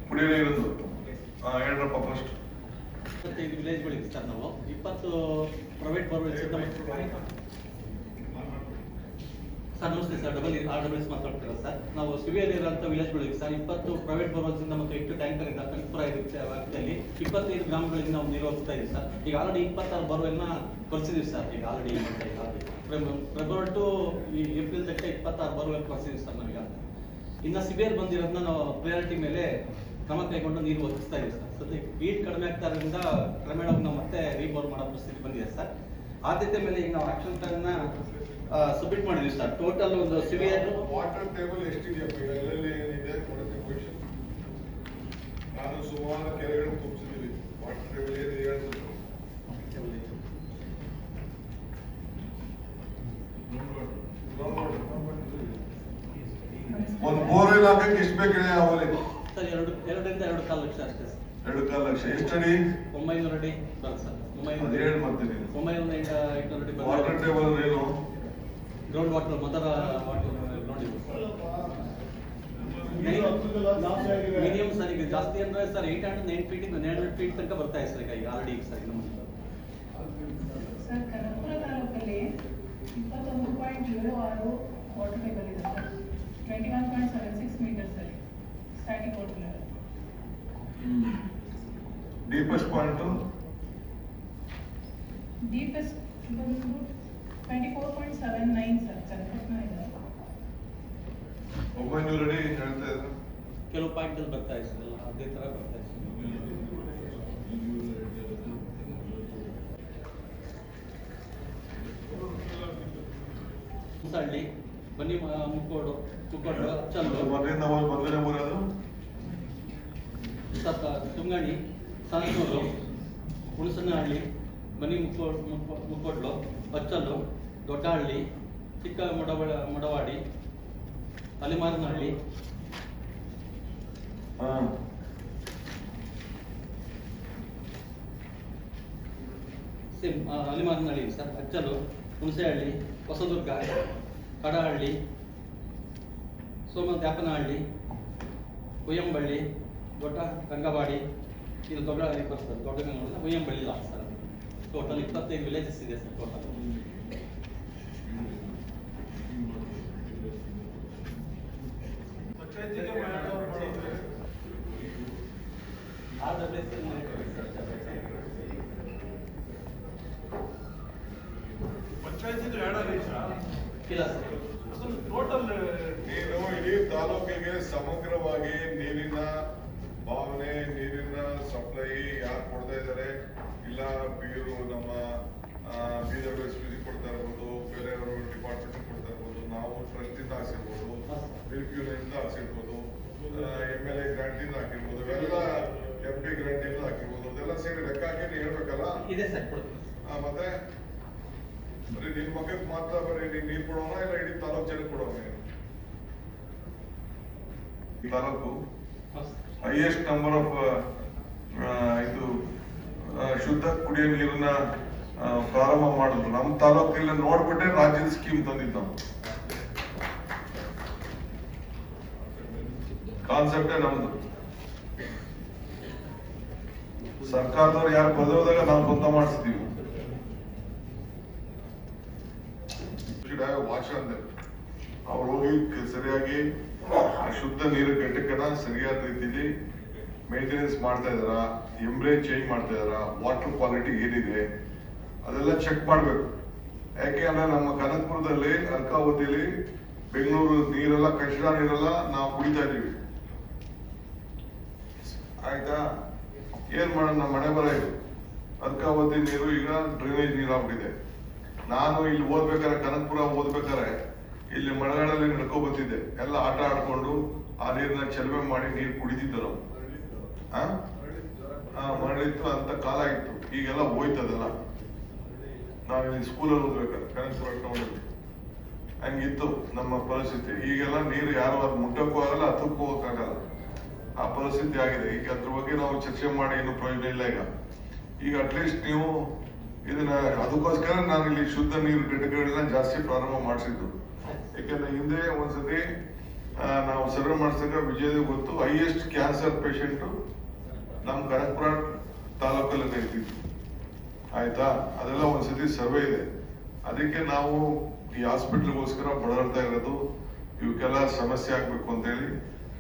ಕುಡಿಯೋ ನೀರದ್ದು ಹೇಳ್ರಪ್ಪ ಫಸ್ಟ್. 25 ವಿಲೇಜ್ಗಳಿಗೆ ಸರ್ ನಾವು 20 ಪ್ರೈವೇಟ್ ಬೋರ್ವೆಲ್ ಸರ್. ನಮಸ್ತೆ ಸರ್, RWS ಮಾತಾಡ್ತೀರಾ ಸರ್. ನಾವು ಸಿವಿಯರ್ ಇರೋಂಥ ವಿಲೇಜ್ಗಳಿಗೆ ಸರ್ 20 ಪ್ರೈವೇಟ್ ಬೋರ್ವೆಲ್ಸ್ ಇಂದ ಮತ್ತು 8 ಟ್ಯಾಂಕರ್ ಇಂದ ಕನಕಪುರ ವ್ಯಾಪ್ತಿಯಲ್ಲಿ 25 ಗ್ರಾಮಗಳಿಗೆ ನಾವು ನೀರು ಹೋಗ್ತಾ ಇದ್ದೀವಿ ಸರ್. ಈಗ ಆಲ್ರೆಡಿ 26 ಬೋರ್ವೆಲ್ನ ಕೊರಿಸಿದೀವಿ ಸರ್. ಈಗ ಆಲ್ರೆಡಿ ಫೆಬ್ರವರಿ ಟು ಏಪ್ರಿಲ್ ತನಕ 26 ಬೋರ್ವೆಲ್ ಕೊರಿಸಿದೀವಿ ಸರ್. ನಮಗೆ ಇನ್ನು ಸಿವಿಯರ್ ಬಂದಿರೋದನ್ನ ನಾವು ಪ್ರಯಾರಿಟಿ ಮೇಲೆ ಕ್ರಮ ಕೈಗೊಂಡು ನೀರು ಒದಗಿಸ್ತಾ ಇದ್ದೀವಿ ಸರ್. ಸದ್ಯಕ್ಕೆ ಹೀಟ್ ಕಡಿಮೆ ಆಗ್ತಾ ಇರೋದ್ರಿಂದ ಕ್ರಮೇಣವಾಗಿ ನಾವು ಮತ್ತೆ ರೀಬೋರ್ ಮಾಡೋ ಪರಿಸ್ಥಿತಿ ಬಂದಿದೆ ಸರ್. ಆದ್ಯತೆ ಮೇಲೆ ಈಗ ನಾವು ಆಕ್ಷನ್ ಪ್ಲಾನ್ ಸಬ್ಮಿಟ್ ಮಾಡಿದ್ವಿ ಸರ್. ಟೋಟಲ್ ಒಂದು ಸಿವಿಯರ್ ವಾಟರ್ ಟೇಬಲ್ ಎಷ್ಟಿದೆಯಪ್ಪ ಎಲ್ಲೆಲ್ಲಿ ಏನಿದೆ ನಾನು ಸುಮಾರು ಕೆರೆಗಳು ತುಂಬಿಸಿದ್ದೀವಿ. ವಾಟರ್ ಟೇಬಲ್ ಏನಿದೆ ಒಂದು ಬೋರ್ವೆಲ್ ಹಾಕಕ್ಕೆ ಎಷ್ಟು ಬೇಕು ಅವಲ್ಲಿ ಸರ್? 2.5 ಲಕ್ಷ ಅಷ್ಟೇ ಸರ್. 2.5 ಲಕ್ಷ. ಎಷ್ಟಡಿ? 900 ಅಡಿ ಬರುತ್ತೆ ಸರ್. 900 ಹೇಳಿ ಮತ್ತೆ 900 800 ಅಡಿ. ವಾಟರ್ ಟೇಬಲ್ ಏನು? ಗ್ರೌಂಡ್ ವಾಟರ್ ಮದರ್ ವಾಟರ್ ನೋಡಿದ್ವಿ ಮಿನಿಮಮ್ ಸರ್. ಈಗ ಜಾಸ್ತಿ ಅಂದ್ರೆ ಸರ್ 809 ಫೀಟ್ 900 ಫೀಟ್ ತನಕ ಬರ್ತಾ ಇದೆ ಸರ್. ಈಗ ಆಲ್ರೆಡಿ ಸರ್ ನಮ್ಮ ಸರ್ ಕನಕಪುರ ತಾಲೂಕಲ್ಲಿ 21.06 ವಾಟರ್ ಟೇಬಲ್ ಇದೆ ಸರ್. 21.76 ಮೀಟರ್ಸ್ ಅಲ್ಲಿ starting water level. Deepest point deepest ಬಂದು 24.79 ಸರ್. ಕನಕಪುರ ಇದೆ 900 ಅಡಿ ಹೇಳ್ತಾ ಇದ್ರು. ಕೆಲವು ಪಾಯಿಂಟ್ ಅಲ್ಲಿ ಬರ್ತಾ ಇದೆ ಸರ್. ಅದೇ ತರ ಬರ್ತಾ ಇದೆ ಸರ್. ಬನ್ನಿ ಮುಕ್ಕೋಡು ಚಂದ್ರ ಮೊದಲನೇ ಊರದು ತುಂಗಣಿ, ಸಾಸನೂರು, ಹುಣಸನಹಳ್ಳಿ, ಬನ್ನಿ ಮುಕ್ಕೋಡ್ಲು, ಬಚ್ಚಲ್ಲು, ದೊಡ್ಡಹಳ್ಳಿ, ಚಿಕ್ಕ ಮೊಡವಾಡಿ, ಅಲಿಮಾರನಹಳ್ಳಿ, ಅಲಿಮಾರನಹಳ್ಳಿ ಸರ್. ಅಚ್ಚಲು, ಹುಣಸೆಹಳ್ಳಿ, ಹೊಸದುರ್ಗ, ಕಡಹಳ್ಳಿ, ದ್ಯಾಪನಹಳ್ಳಿ, ಉಯ್ಯಂಬಳ್ಳಿ, ದೊಡ್ಡ ಗಂಗವಾಡಿ, ಇದು ದೊಡ್ಡ ಬರ್ತದೆ. ದೊಡ್ಡ Gangavadi Uyyamballi last sir. Total 25 villages ಇದೆ ಸರ್ ಟೋಟಲ್. ಪಂಚಾಯತ್ ಇಲ್ಲ ಸರ್. ನೀನು ಇಡೀ ತಾಲೂಕಿಗೆ ಸಮಗ್ರವಾಗಿ ನೀರಿನ ಭಾವನೆ, ನೀರಿನ ಸಪ್ಲೈ ಯಾರು ಕೊಡ್ತಾ ಇದ್ದಾರೆ, ಇಲ್ಲ ಬೀರು ನಮ್ಮ BWSP ಕೊಡ್ತಾ ಇರ್ಬೋದು, ಬೇರೆ ಡಿಪಾರ್ಟ್ಮೆಂಟ್ ಕೊಡ್ತಾ ಇರ್ಬೋದು, ನಾವು ಟ್ರಸ್ಟಿಂದ ಹಾಕ್ಸಿರ್ಬೋದು, ಬಿಲ್ಕ್ಯೂನಿಂದ ಹಾಕ್ಸಿರ್ಬೋದು, MLA ಗ್ರಾಂಟಿಂದ ಹಾಕಿರ್ಬೋದು, ಇವೆಲ್ಲ MP ಗ್ರಾಂಟಿಂದ ಹಾಕಿರ್ಬೋದು, ಅದೆಲ್ಲ ಸೇರಿ ಲೆಕ್ಕ ಹಾಕಿ ಹೇಳ್ಬೇಕಲ್ಲ. ಇದೆ ಸರ್. ಮತ್ತೆ ಬರೀ ನಿನ್ ಮಗಕ್ಕೆ ಮಾತ್ರ ಬರೀ ನೀರು ಕೊಡೋಣ, ಇಲ್ಲ ಇಡೀ ತಾಲೂಕು ಜನಕ್ಕೆ ಕೊಡೋಣ? ಈ ತಾಲೂಕು ಹೈಯೆಸ್ಟ್ ನಂಬರ್ ಆಫ್ ಇದು ಶುದ್ಧ ಕುಡಿಯೋ ನೀರನ್ನ ಪ್ರಾರಂಭ ಮಾಡಿದ್ರು. ನಮ್ಮ ತಾಲೂಕಲ್ಲಿ ನೋಡ್ಬಿಟ್ಟೆ ರಾಜ್ಯದ ಸ್ಕೀಮ್ ತಂದಿದ್ದು ನಾವು. ಕಾನ್ಸೆಪ್ಟೇ ನಮ್ದು. ಸರ್ಕಾರದವ್ರು ಯಾರು ಬದಲಾದಾಗ ನಾವು ಸ್ವಂತ ಮಾಡಿಸ್ತೀವಿ. ವಾಚ್ ಅಂದೆ ಅವ್ರು ಹೋಗಿ ಸರಿಯಾಗಿ ಶುದ್ಧ ನೀರು ಘಟಕನ ಸರಿಯಾದ ರೀತಿಯಲ್ಲಿ ಮೇಂಟೆನೆನ್ಸ್ ಮಾಡ್ತಾ ಇದಾರ, ಎಂಬ್ರೇಜ್ ಚೇಂಜ್ ಮಾಡ್ತಾ ಇದಾರ, ವಾಟರ್ ಕ್ವಾಲಿಟಿ ಏನಿದೆ ಅದೆಲ್ಲ ಚೆಕ್ ಮಾಡ್ಬೇಕು. ಯಾಕೆ ಅಂದ್ರೆ ನಮ್ಮ ಕನಕಪುರದಲ್ಲಿ, ಅರ್ಕಾವತಿಯಲ್ಲಿ, ಬೆಂಗಳೂರು ನೀರೆಲ್ಲ ಕಚಡ ನೀರೆಲ್ಲ ನಾವು ಕುಡಿತಾ ಇದೀವಿ. ಆಯ್ತಾ? ಏನ್ ಮಾಡೋಣ, ನಮ್ಮ ಮನೆ ಬರ ಇದು ಅರ್ಕಾವತಿ ನೀರು ಈಗ ಡ್ರೈನೇಜ್ ನೀರು ಆಗ್ಬಿಟ್ಟಿದೆ. ನಾನು ಇಲ್ಲಿ ಓದ್ಬೇಕಾರೆ, ಕನಕಪುರ ಓದ್ಬೇಕಾರೆ ಇಲ್ಲಿ ಮಳೆಗಾಲದಲ್ಲಿ ನಡ್ಕೊ ಬರ್ತಿದ್ದೆ. ಎಲ್ಲ ಆಟ ಆಡ್ಕೊಂಡು ಆ ನೀರನ್ನ ಚಲವೆ ಮಾಡಿ ನೀರು ಕುಡಿತಿದ್ದರು. ಮರಳಿತ್ತು ಅಂತ ಕಾಲ ಇತ್ತು. ಈಗೆಲ್ಲ ಹೋಯ್ತದಲ್ಲ. ನಾವಿಲ್ಲಿ ಸ್ಕೂಲಲ್ಲಿ ಓದ್ಬೇಕಾರೆ ಕನಕಪುರ ಟೌನಲ್ಲಿ ಹಂಗಿತ್ತು ನಮ್ಮ ಪರಿಸ್ಥಿತಿ. ಈಗೆಲ್ಲ ನೀರು ಯಾರು ಅದು ಮುಟ್ಟಕ್ಕೂ ಆಗಲ್ಲ, ಹತ್ತಕ್ಕೂ ಹೋಗಕ್ಕಾಗಲ್ಲ. ಆ ಪರಿಸ್ಥಿತಿ ಆಗಿದೆ. ಈಗ ಅದ್ರ ಬಗ್ಗೆ ನಾವು ಚರ್ಚೆ ಮಾಡಿ ಏನು ಪ್ರಯೋಜನ ಇಲ್ಲ. ಈಗ ಅಟ್ಲೀಸ್ಟ್ ನೀವು ಇದನ್ನ, ಅದಕ್ಕೋಸ್ಕರ ನಾನು ಇಲ್ಲಿ ಶುದ್ಧ ನೀರು ಘಟಕಗಳನ್ನ ಜಾಸ್ತಿ ಪ್ರಾರಂಭ ಮಾಡಿಸಿದ್ದು. ಯಾಕಂದ್ರೆ ಹಿಂದೆ ಒಂದ್ಸತಿ ನಾವು ಸರ್ವೆ ಮಾಡಿಸಿದಾಗ ವಿಜಯದ ಗೊತ್ತು, ಹೈಯೆಸ್ಟ್ ಕ್ಯಾನ್ಸರ್ ಪೇಷಂಟ್ ನಮ್ಮ ಕನಕಪುರ ತಾಲೂಕಲ್ಲಿ ಇರ್ತಿತ್ತು. ಆಯ್ತಾ? ಅದೆಲ್ಲ ಒಂದ್ಸತಿ ಸರ್ವೆ ಇದೆ. ಅದಕ್ಕೆ ನಾವು ಈ ಹಾಸ್ಪಿಟ್ಲ್ಗೋಸ್ಕರ ಬಡಾಡ್ತಾ ಇರೋದು. ಇವಕ್ಕೆಲ್ಲ ಸಮಸ್ಯೆ ಆಗ್ಬೇಕು ಅಂತೇಳಿ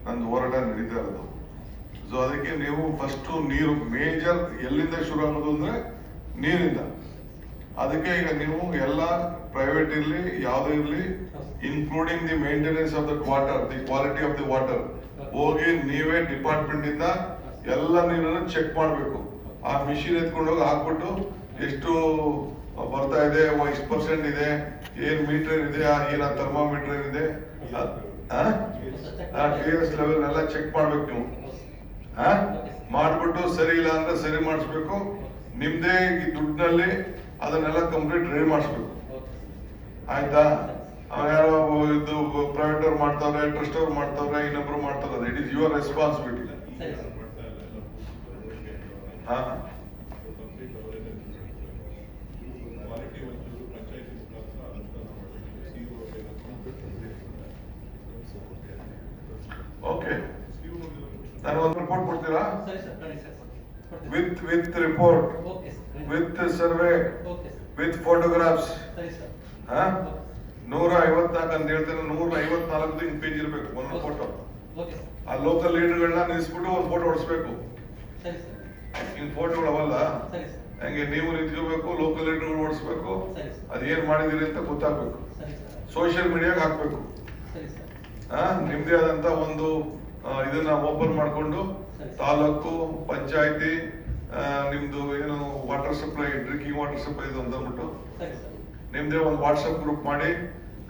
ನಂದು ಹೋರಾಟ ನಡೀತಾ ಇರೋದು. ಸೊ ಅದಕ್ಕೆ ನೀವು ಫಸ್ಟ್ ನೀರು ಮೇಜರ್ ಎಲ್ಲಿಂದ ಶುರು ಆಗೋದು ಅಂದ್ರೆ ನೀರಿಂದ. ಅದಕ್ಕೆ ಈಗ ನೀವು ಎಲ್ಲ ಪ್ರೈವೇಟ್ ಇರ್ಲಿ, ಯಾವುದೇ ಇರ್ಲಿ, including the maintenance of the water, the quality of the water, ಹೋಗಿ ನೀವೇ ಡಿಪಾರ್ಟ್ಮೆಂಟ್ ಇಂದ ಎಲ್ಲ ನೀರನ್ನು ಚೆಕ್ ಮಾಡ್ಬೇಕು. ಆ ಮಿಷಿನ್ ಎತ್ಕೊಂಡೋಗಿ ಹಾಕ್ಬಿಟ್ಟು ಎಷ್ಟು ಬರ್ತಾ ಇದೆ, ಎಷ್ಟು % ಇದೆ, ಏನ್ ಮೀಟರ್ ಇದೆ, ಏನ್ ಥರ್ಮಾಮೀಟರ್ ಏನಿದೆ, TS ಲೆವೆಲ್ ಎಲ್ಲ ಚೆಕ್ ಮಾಡ್ಬೇಕು ನೀವು. ಮಾಡ್ಬಿಟ್ಟು ಸರಿ ಇಲ್ಲ ಅಂದ್ರೆ ಸರಿ ಮಾಡಿಸ್ಬೇಕು. ನಿಮ್ದೇ ಈ ದುಡ್ಡಿನಲ್ಲಿ ಅದನ್ನೆಲ್ಲ ಕಂಪ್ಲೀಟ್ ರೆಡಿ ಮಾಡಿಸ್ಬೇಕು. ಆಯ್ತಾ? ಯಾರೋ ಇದು ಪ್ರೈವೇಟ್ ಅವ್ರು ಮಾಡ್ತಾವ್ರೆ, ಟ್ರಸ್ಟ್ ಅವ್ರು ಮಾಡ್ತಾವ್ರೆ, ಇನ್ನೊಬ್ರು ಮಾಡ್ತಾರೆ. It is your responsibility. Okay, ನಾನು ಒಂದು ರಿಪೋರ್ಟ್ ಕೊಡ್ತೀರಾ? With report, with survey, with photographs. 154 ಅಂತ ಹೇಳ್ತೇನೆ. 154 ಪೇಜ್ ಇರ್ಬೇಕು ಒಂದು ಫೋಟೋ. ಆ ಲೋಕಲ್ ಲೀಡರ್ಗಳನ್ನ ನಿಲ್ಲಿಸ್ಬಿಟ್ಟು ಒಂದು ಫೋಟೋ ಹೊಡಿಸ್ಬೇಕು. ಇನ್ ಫೋಟೋಗಳು ಅವಲ್ಲ, ಹಂಗೆ ನೀವು ನಿಂತ್ಕೋಬೇಕು, ಲೋಕಲ್ ಲೀಡರ್ಗಳು ಓಡಿಸ್ಬೇಕು. ಅದೇನ್ ಮಾಡಿದಿರಿ ಅಂತ ಗೊತ್ತಾಗ್ಬೇಕು. ಸೋಷಿಯಲ್ ಮೀಡಿಯಾಗ ಹಾಕ್ಬೇಕು. ನಿಮ್ದೇ ಆದಂತ ಒಂದು ಇದನ್ನ ಓಪನ್ ಮಾಡ್ಕೊಂಡು ತಾಲೂಕು ಪಂಚಾಯತಿ ನಿಮ್ದು ಏನು water supply, drinking water supply ಇದು ಅಂತ ಅಂದ್ಬಿಟ್ಟು ನಿಮ್ದೇ ಒಂದು ವಾಟ್ಸ್ಆಪ್ ಗ್ರೂಪ್ ಮಾಡಿ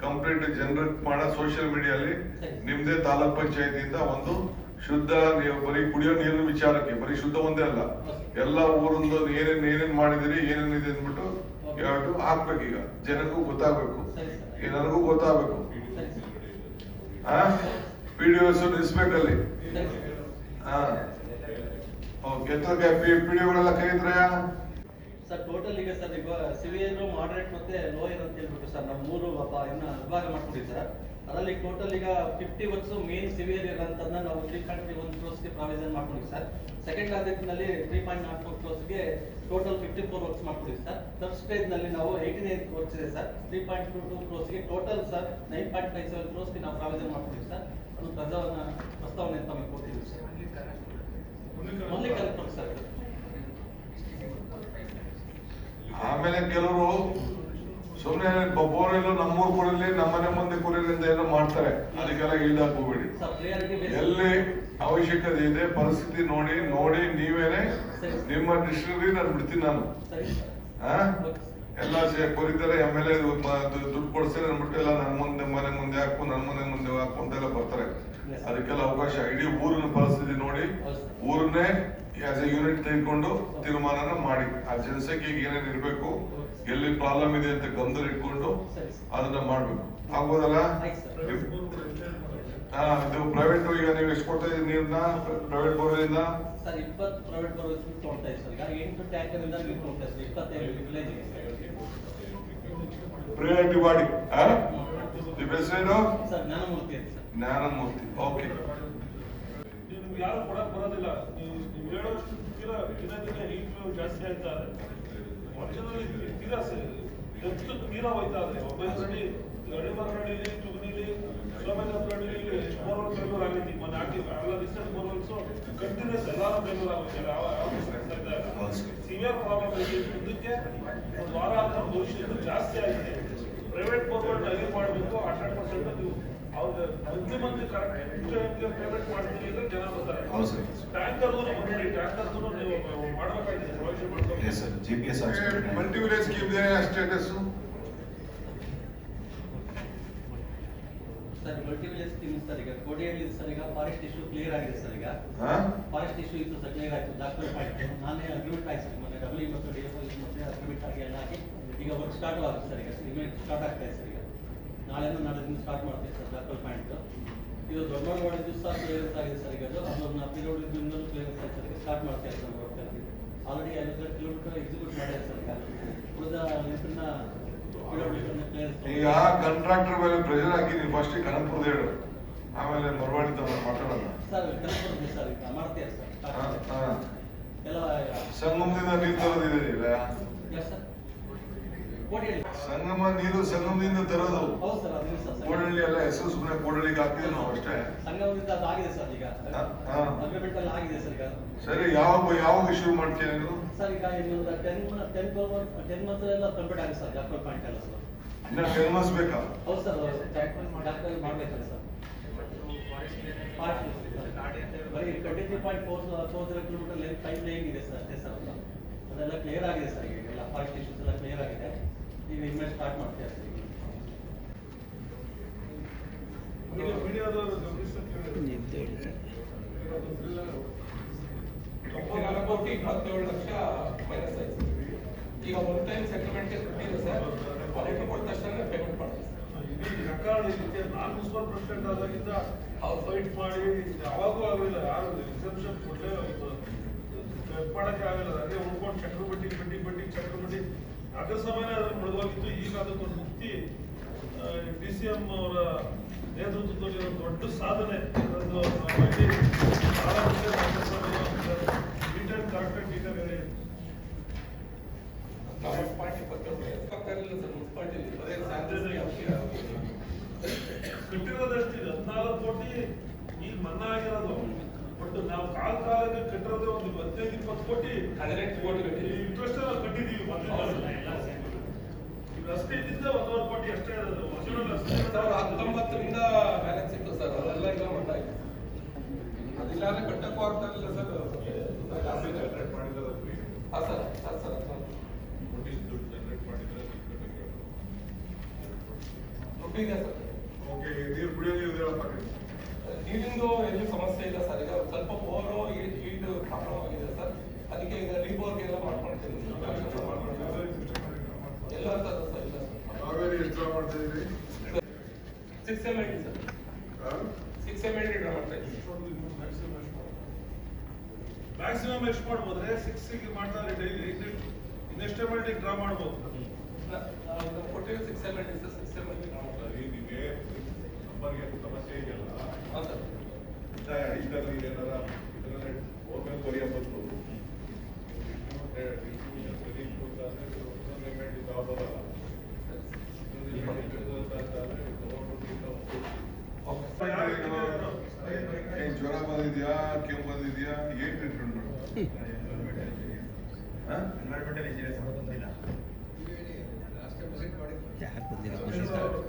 ಕಂಪ್ಲೀಟ್ ಜನರೇಟ್ ಮಾಡೋ ಸೋಷಿಯಲ್ ಮೀಡಿಯಲ್ಲಿ ನಿಮ್ದೇ ತಾಲೂಕ್ ಪಂಚಾಯತಿಯಿಂದ ಒಂದು ಶುದ್ಧ, ನೀವು ಬರೀ ಕುಡಿಯೋ ನೀರಿನ ವಿಚಾರಕ್ಕೆ ಬರೀ ಶುದ್ಧ ಒಂದೇ ಅಲ್ಲ, ಎಲ್ಲ ಊರೊಂದು ಏನೇನ್ ಮಾಡಿದಿರಿ, ಏನೇನಿದೆ ಅಂದ್ಬಿಟ್ಟು ಯಾವ್ದು ಹಾಕ್ಬೇಕು. ಈಗ ಜನಕ್ಕೂ ಗೊತ್ತಾಗ್ಬೇಕು, ನನಗೂ ಗೊತ್ತಾಗ್ಬೇಕು. PDOs ನಿಲ್ಸ್ಬೇಕಲ್ಲಿ. PDOಗಳೆಲ್ಲ ಕರೀತಾರೆ ಸರ್. ಟೋಟಲ್ ಈಗ ಸರ್ ಈಗ ಸಿವಿಯರ್, ಮಾಡರೇಟ್ ಮತ್ತೆ ಲೋಯರ್ ಅಂತ ಹೇಳ್ಬಿಟ್ಟು ಸರ್ ನಾವು 3 ವಿಭಾಗ ಮಾಡ್ಕೊಂಡಿದ್ದೀವಿ ಸರ್. ಅದರಲ್ಲಿ ಟೋಟಲ್ ಈಗ 50 ವರ್ಕ್ಸ್ ಮೇನ್ ಸಿವಿಯರ್ ಇರೋಂಥದ್ದನ್ನ ನಾವು 3.31 crores ಪ್ರಾವಿಷನ್ ಮಾಡ್ಕೊಂಡಿದ್ದೀವಿ ಸರ್. ಸೆಕೆಂಡ್ ನಲ್ಲಿ 3.04 crores ಟೋಟಲ್ 54 ವರ್ಕ್ಸ್ ಮಾಡ್ಕೊಂಡಿದ್ದೀವಿ ಸರ್. ಥರ್ಡ್ ಸ್ಟೇಜ್ ನಲ್ಲಿ ನಾವು 89 ವರ್ಕ್ಸ್ ಇದೆ sir. 3.22 crores total sir 9.57 crores ನಾವು ಪ್ರಾವಿಷನ್ ಮಾಡ್ಕೊಂಡಿದ್ದೀವಿ ಸರ್. ಅದು ಪ್ರಸ್ತಾವನೆ ತಮಗೆ ಕೊಡ್ತೀವಿ ಸರ್. Only collector sir. ಆಮೇಲೆ ಕೆಲವರು ಸುಮ್ಮನೆ ಬೋರೆಲ್ಲ ನಮ್ಮೂರ್ ಕೊಡಲಿ ನಮ್ಮನೆ ಮುಂದೆ ಕೊಡಲಿಂದ ಏನೋ ಮಾಡ್ತಾರೆ, ಅದಕ್ಕೆಲ್ಲ ಈಡಾಕ್ ಹೋಗ್ಬೇಡಿ. ಎಲ್ಲಿ ಅವಶ್ಯಕತೆ ಇದೆ ಪರಿಸ್ಥಿತಿ ನೋಡಿ ನೀವೇನೆ ನಿಮ್ಮ ಡಿಸ್ಟ್ರಿಕ್ಟ್ ನಾನು ಬಿಡ್ತೀನಿ ನಾನು. ಎಲ್ಲ ಕೊರಿತಾರೆ MLA ದುಡ್ಡು ಕೊಡ್ತಾರೆ ಅಂದ್ಬಿಟ್ಟು ಎಲ್ಲ ನನ್ನ ಮುಂದೆ ಮನೆ ಮುಂದೆ ಹಾಕು ನನ್ನ ಮನೆ ಮುಂದೆ ಹಾಕು ಅಂತೆಲ್ಲ ಬರ್ತಾರೆ. ಅದಕ್ಕೆಲ್ಲ ಅವಕಾಶ ಇಡೀ ಊರಿನ ಪರಿಸ್ಥಿತಿ ನೋಡಿ ಊರನ್ನೇ ಆಸ್ ಎ ಯೂನಿಟ್ ತೆಗೆದುಕೊಂಡು ತೀರ್ಮಾನನ ಮಾಡಿ ಆ ಜನಸಂಖ್ಯೆಗೆ ಏನೇನು ಇರಬೇಕು, ಎಲ್ಲಿ ಪ್ರಾಬ್ಲಮ್ ಇದೆ ಅಂತ ಗಮನ ಇಟ್ಕೊಂಡು ಅದನ್ನ ಮಾಡ್ಬೇಕು. ಆಗ್ಬೋದಲ್ಲ? ಇದು ಪ್ರೈವೇಟ್ ಈಗ ನೀವು ಎಷ್ಟು ಕೊಡ್ತಾ ಇದ್ದೀರಿ ನೀರನ್ನ private borewell sir? 20 private borewell ತೊಗೊಳ್ತಾ ಇದೆ ಸರ್. ಈಗ 8 ಟ್ಯಾಂಕರ್ ಇಂದ ನೀರು ತೊಗೊಳ್ತಾ ಇದೆ 25 ವಿಲೇಜ್ ಪ್ರಿಯಾರಿಟಿ ಮಾಡಿ. ನಿಮ್ಮ ಹೆಸರೇನು? ಸರ್ ಜ್ಞಾನಮೂರ್ತಿ ಅಂತ ಸರ್. ಜ್ಞಾನಮೂರ್ತಿ, ಓಕೆ. ನಿಮ್ಗೆ ಯಾರು ಕೊಡಕ್ ಬರೋದಿಲ್ಲ. ನೀವು ಹೇಳೋಷ್ಟು ದಿನ ಹೀಟ್ ಜಾಸ್ತಿ ಆಯ್ತಾ ಇದೆ. ಒರಿಜಿನಲಿ ತೀರಾ ಹೆಚ್ಚು ತೀರಾ ಹೋಯ್ತಾ ಇದೆ. ಒಬ್ಬರಲ್ಲಿ ಗಡಿಮರಹಳ್ಳಿಲಿ, ತುಗನಿಲಿ, ಸೋಮೇಶ್ವರಹಳ್ಳಿಲಿ ಬೋರ್ವೆಲ್ ಫೇಲ್ಯೂರ್ ಆಗೈತಿ. ಮೊನ್ನೆ ಆಗಿಲ್ಲ ಎಲ್ಲ ರೀಸೆಂಟ್ ಬೋರ್ವೆಲ್ಸ್ ಕಂಟಿನ್ಯೂಸ್ ಎಲ್ಲಾರು ಫೇಲ್ಯೂರ್ ಆಗುತ್ತೆ. ಸಿವಿಯರ್ ಪ್ರಾಬ್ಲಮ್ ಐತಿ. ಇದಕ್ಕೆ ಒಂದು ವಾರ ಆದ್ರೂ ಭವಿಷ್ಯದ್ದು ಜಾಸ್ತಿ ಆಗಿದೆ. ಪ್ರೈವೇಟ್ ಬೋರ್ವೆಲ್ ಅಗ್ರಿ ಮಾಡಬೇಕು. 100% ನೀವು ಅವ್ರಿಗೆ ಮಂತ್ಲಿ ಕರೆಕ್ಟ್ ಪೇಮೆಂಟ್ ಮಾಡ್ತೀವಿ ಅಂದ್ರೆ ಜನ ಬರ್ತಾರೆ. ಟ್ಯಾಂಕರ್ಗೂ ಬಂದ್ಬಿಡಿ, ಟ್ಯಾಂಕರ್ಗೂ ನೀವು ಮಾಡಬೇಕಾಗಿದೆ ಪ್ರೊವಿಷನ್ ಮಾಡ್ಕೊಂಡು. Multi village scheme status sir multi village scheme sir. ಈಗ ಕೋಡಿಯಲ್ಲಿ ಸರ್ ಈಗ ಫಾರೆಸ್ಟ್ ಇಶ್ಯೂ ಕ್ಲಿಯರ್ ಆಗಿದೆ ಸರ್. ಈಗ ಫಾರೆಸ್ಟ್ ಇಶ್ಯೂ ಇತ್ತು ಸರ್, ಕ್ಲಿಯರ್ ಆಯ್ತು. ಡಾಕ್ಟರ್ ನಾನೇ ಅಗ್ರಿಮೆಂಟ್ ಆಯ್ತು ಸರ್. ಮೊನ್ನೆ ಡಬ್ಲ್ಯೂ ಮತ್ತು DFL ಮತ್ತೆ ಅಗ್ರಿಮೆಂಟ್ ಆಗಿ ಎಲ್ಲ ಹಾಕಿ ಈಗ ವರ್ಕ್ ಸ್ಟಾರ್ಟ್ ಆಗುತ್ತೆ ಸರ್. ಈಗ ಇಮೇಜ್ ಸ್ಟಾರ್ಟ್ ಆಗ್ತಾ ಇದೆ ಸರ್. ಈಗ ನಾಳೆದಿಂದ ಸ್ಟಾರ್ಟ್ ಮಾಡ್ತೀವಿ ಸರ್. ಡಾಕ್ಟರ್ ಪಾಯಿಂಟ್ ಇದು ದೊಡ್ಡ ದಿವಸ ಕ್ಲಿಯರೆನ್ಸ್ ಆಗಿದೆ ಸರ್. ಈಗ ಅದನ್ನ ಪೀರಿಯಡ್ ಕ್ಲಿಯರೆನ್ಸ್ ಆಗಿದೆ ಸರ್. ಸ್ಟಾರ್ಟ್ ಮಾಡ್ತಾ sir work already 52 kilometre execute ಮಾಡಿದೆ ಸರ್. ಈಗ ಉಳಿದ ಲಿಂಕನ್ನ ಈಗ ಕಾಂಟ್ರಾಕ್ಟರ್ ಮೇಲೆ ಪ್ರೆಷರ್ ಹಾಕಿ ನೀವು ಫಸ್ಟ್ ಕನಕಪುರದ ಹೇಳು, ಆಮೇಲೆ ಮರವಾಡಿ ಮಾತಾಡೋಣ. ಸರ್ ಕನಕಪುರದ ಸರ್ ಈಗ ಮಾಡ್ತೀರಾ ಸರ್? ಎಲ್ಲ ಸಂಗಮದಿಂದ ನೀರು ತರೋದಿದೆ ಈಗ. ಸಂಗಮ ನೀರು ಸಂಗಮದಿಂದ ತರೋದು. ಹೌದು ಸರ್. ಅದು ಸರ್ ಕೋಡಳ್ಳಿ ಎಲ್ಲ ಹೆಸರು ಸುಮ್ಮನೆ ಕೋಡಳ್ಳಿಗೆ ಹಾಕಿದ್ರೆ ನಾವು ಅಷ್ಟೇ. ಸಂಗಮದಿಂದ ಅದು ಆಗಿದೆ ಸರ್. ಈಗ ಅಗ್ರಿಮೆಂಟ್ ಎಲ್ಲ ಆಗಿದೆ ಸರ್. ಈಗ ಸರಿ, ಯಾವಾಗ ಶುರು ಮಾಡ್ತೀಯ ನೀವು? ಸರ್ ಈಗ ಇನ್ನೊಂದು 10 ಮಂತ್ ಎಲ್ಲ ಕಂಪ್ಲೀಟ್ ಆಗಿದೆ ಸರ್. ಡಾಕ್ಟರ್ ಪಾಯಿಂಟ್ ಎಲ್ಲ ಸರ್. ಇನ್ನ 10 months ಬೇಕಾ? ಹೌದು ಸರ್. ಡಾಕ್ಟರ್ ಮಾಡ್ಬೇಕಲ್ಲ ಸರ್. ಬರೀ 23.40 ಕಿಲೋಮೀಟರ್ ಲೆಂತ್ ಪೈಪ್ ಲೈನ್ ಇದೆ ಸರ್ ಅಷ್ಟೇ ಸರ್. ಅದೆಲ್ಲ ಕ್ಲಿಯರ್ ಆಗಿದೆ ಸರ್. ಈಗ ಎಲ್ಲ ಫಾರೆಸ್ಟ್ ಇಶ್ಯೂಸ್ ಎಲ್ಲ ಕ್ಲಿಯರ್ ಆಗಿದೆ. ಈಗ ಇನ್ವೆಸ್ಟ್ ಸ್ಟಾರ್ಟ್ ಮಾಡ್ತೀವಿ ಸರ್. ಕೋಟಿ 27 ಲಕ್ಷ ಮೈನಸ್ ಆಯ್ತು. ಈಗ ಒನ್ ಟೈಮ್ ಸೆಟಲ್ಮೆಂಟ್ ಕೊಟ್ಟಿದೆ ಸರ್. ಕ್ವಾಲಿಟಿ ಕೊಟ್ಟ ತಕ್ಷಣ ಪೇಮೆಂಟ್ ಮಾಡ್ತೀವಿ ಸರ್. ರೆಕಾರ್ಡ್ ಇದಕ್ಕೆ ನಾನ್ ಮುನ್ಸಿಪಲ್ ಪ್ರೆಸಿಡೆಂಟ್ ಆದಾಗಿಂದ ಫೈಟ್ ಮಾಡಿ ಯಾವಾಗೂ ಆಗಲಿಲ್ಲ. ಯಾರು ರಿಸೆಪ್ಷನ್ ಕೊಡಲೇ ಮಾಡಕ್ಕೆ ಆಗಲ್ಲ. ಅದೇ ಉಳ್ಕೊಂಡು ಚಕ್ರಬಡ್ಡಿ ಚಕ್ರಬಡ್ಡಿ ಅಕಸ್ಮಾನೇ ಅದ್ರಲ್ಲಿ ಮುಳುಗೋಗಿತ್ತು. ಈಗ ಅದಕ್ಕೊಂದು ಮುಕ್ತಿ DCM ಅವರ ನೇತೃತ್ವದಲ್ಲಿ ಒಂದು ದೊಡ್ಡ ಸಾಧನೆ. ಕರೆಕ್ಟಾಗಿ ಡೀಟೇಲ್ ಹೇಳಿ. ಕಟ್ಟಿರೋದಷ್ಟಿದೆ 14 ಕೋಟಿ ಈಗ ಮನ್ನಾ ಆಗಿರೋದು. ಬಟ್ ನಾವು ಕಾಲಕ್ಕೆ ಕಟ್ಟಿರೋದೇ ಒಂದು 15-20 ಕೋಟಿ 18 ಕೋಟಿ ಇಂಟ್ರೆಸ್ಟ್ ಎಲ್ಲ ಕಟ್ಟಿದೀವಿ. ರಸ್ತೆ ಇದ್ದಿದ್ದ 1.5 ಕೋಟಿ ಅಷ್ಟೇ ಇರೋದು. 2019ರಿಂದ ಬ್ಯಾಲೆನ್ಸ್ ಇತ್ತು ಸರ್. ಅದೆಲ್ಲ ಈಗ ಮಟ್ಟಾಯ್ತು. ಅದಿಲ್ಲ ಕಟ್ಟಕ್ಕೂ ಆಗ್ತಾ ಇಲ್ಲ ಸರ್. ಹಾಂ ಸರ್. ದುಡ್ಡಿದೆ ಸರ್. ನೀರು ಕುಡಿಯೋ ನೀರು ಹೇಳಪ್ಪ. ನೀರಿಂದು ಎಲ್ಲಿ ಸಮಸ್ಯೆ ಇಲ್ಲ ಸರ್. ಈಗ ಸ್ವಲ್ಪ ಬೋರು ಹೀಟ್ ಪ್ರಾಬ್ಲಮ್ ಆಗಿದೆ ಸರ್. ಅದಕ್ಕೆ ಈಗ ರೀಬೋರ್ಗೆಲ್ಲ ಮಾಡ್ಕೊಳ್ತೀನಿ ಎಲ್ಲ ಸರ್. ಇಲ್ಲ ಸರ್. ನಾವೇನು ಎಷ್ಟು ಡ್ರಾ ಮಾಡ್ತಾ ಇದ್ದೀವಿ? 670 ಸರ್. 670 ಡ್ರಾ ಮಾಡ್ತಾ ಇದ್ದೀವಿ. ಮ್ಯಾಕ್ಸಿಮಮ್ ಎಷ್ಟು ಮಾಡ್ಬೋದ್ರೆ 6 ಮಾಡ್ತಾರೆ ಡೈಲಿ. ಇನ್ನೆಷ್ಟು ಅಮೌಂಟಿಗೆ ಡ್ರಾ ಮಾಡ್ಬೋದು? ಕೊಟ್ಟಿರೋ 670 ಸರ್. 670 ಡ್ರಾ ಮಾಡ್ತಾರೆ. ನಿಮಗೆ ನಂಬರ್ಗೆ ಸಮಸ್ಯೆ ಇದೆಯಲ್ಲ? ಹಾಂ ಸರ್. ಅಡಿಷನಲ್ ಏನಾರ ಇದರಲ್ಲಿ ಬೋರ್ವೆಲ್ ಕೊರಿಯ ಬಂತು ಜ್ವರ ಬಂದಿದ್ಯಾ, ಕೆಮ್ಮು ಬಂದಿದ್ಯಾ, ಏನ್ ಟ್ರೀಟ್ಮೆಂಟ್ ಮಾಡೋದು?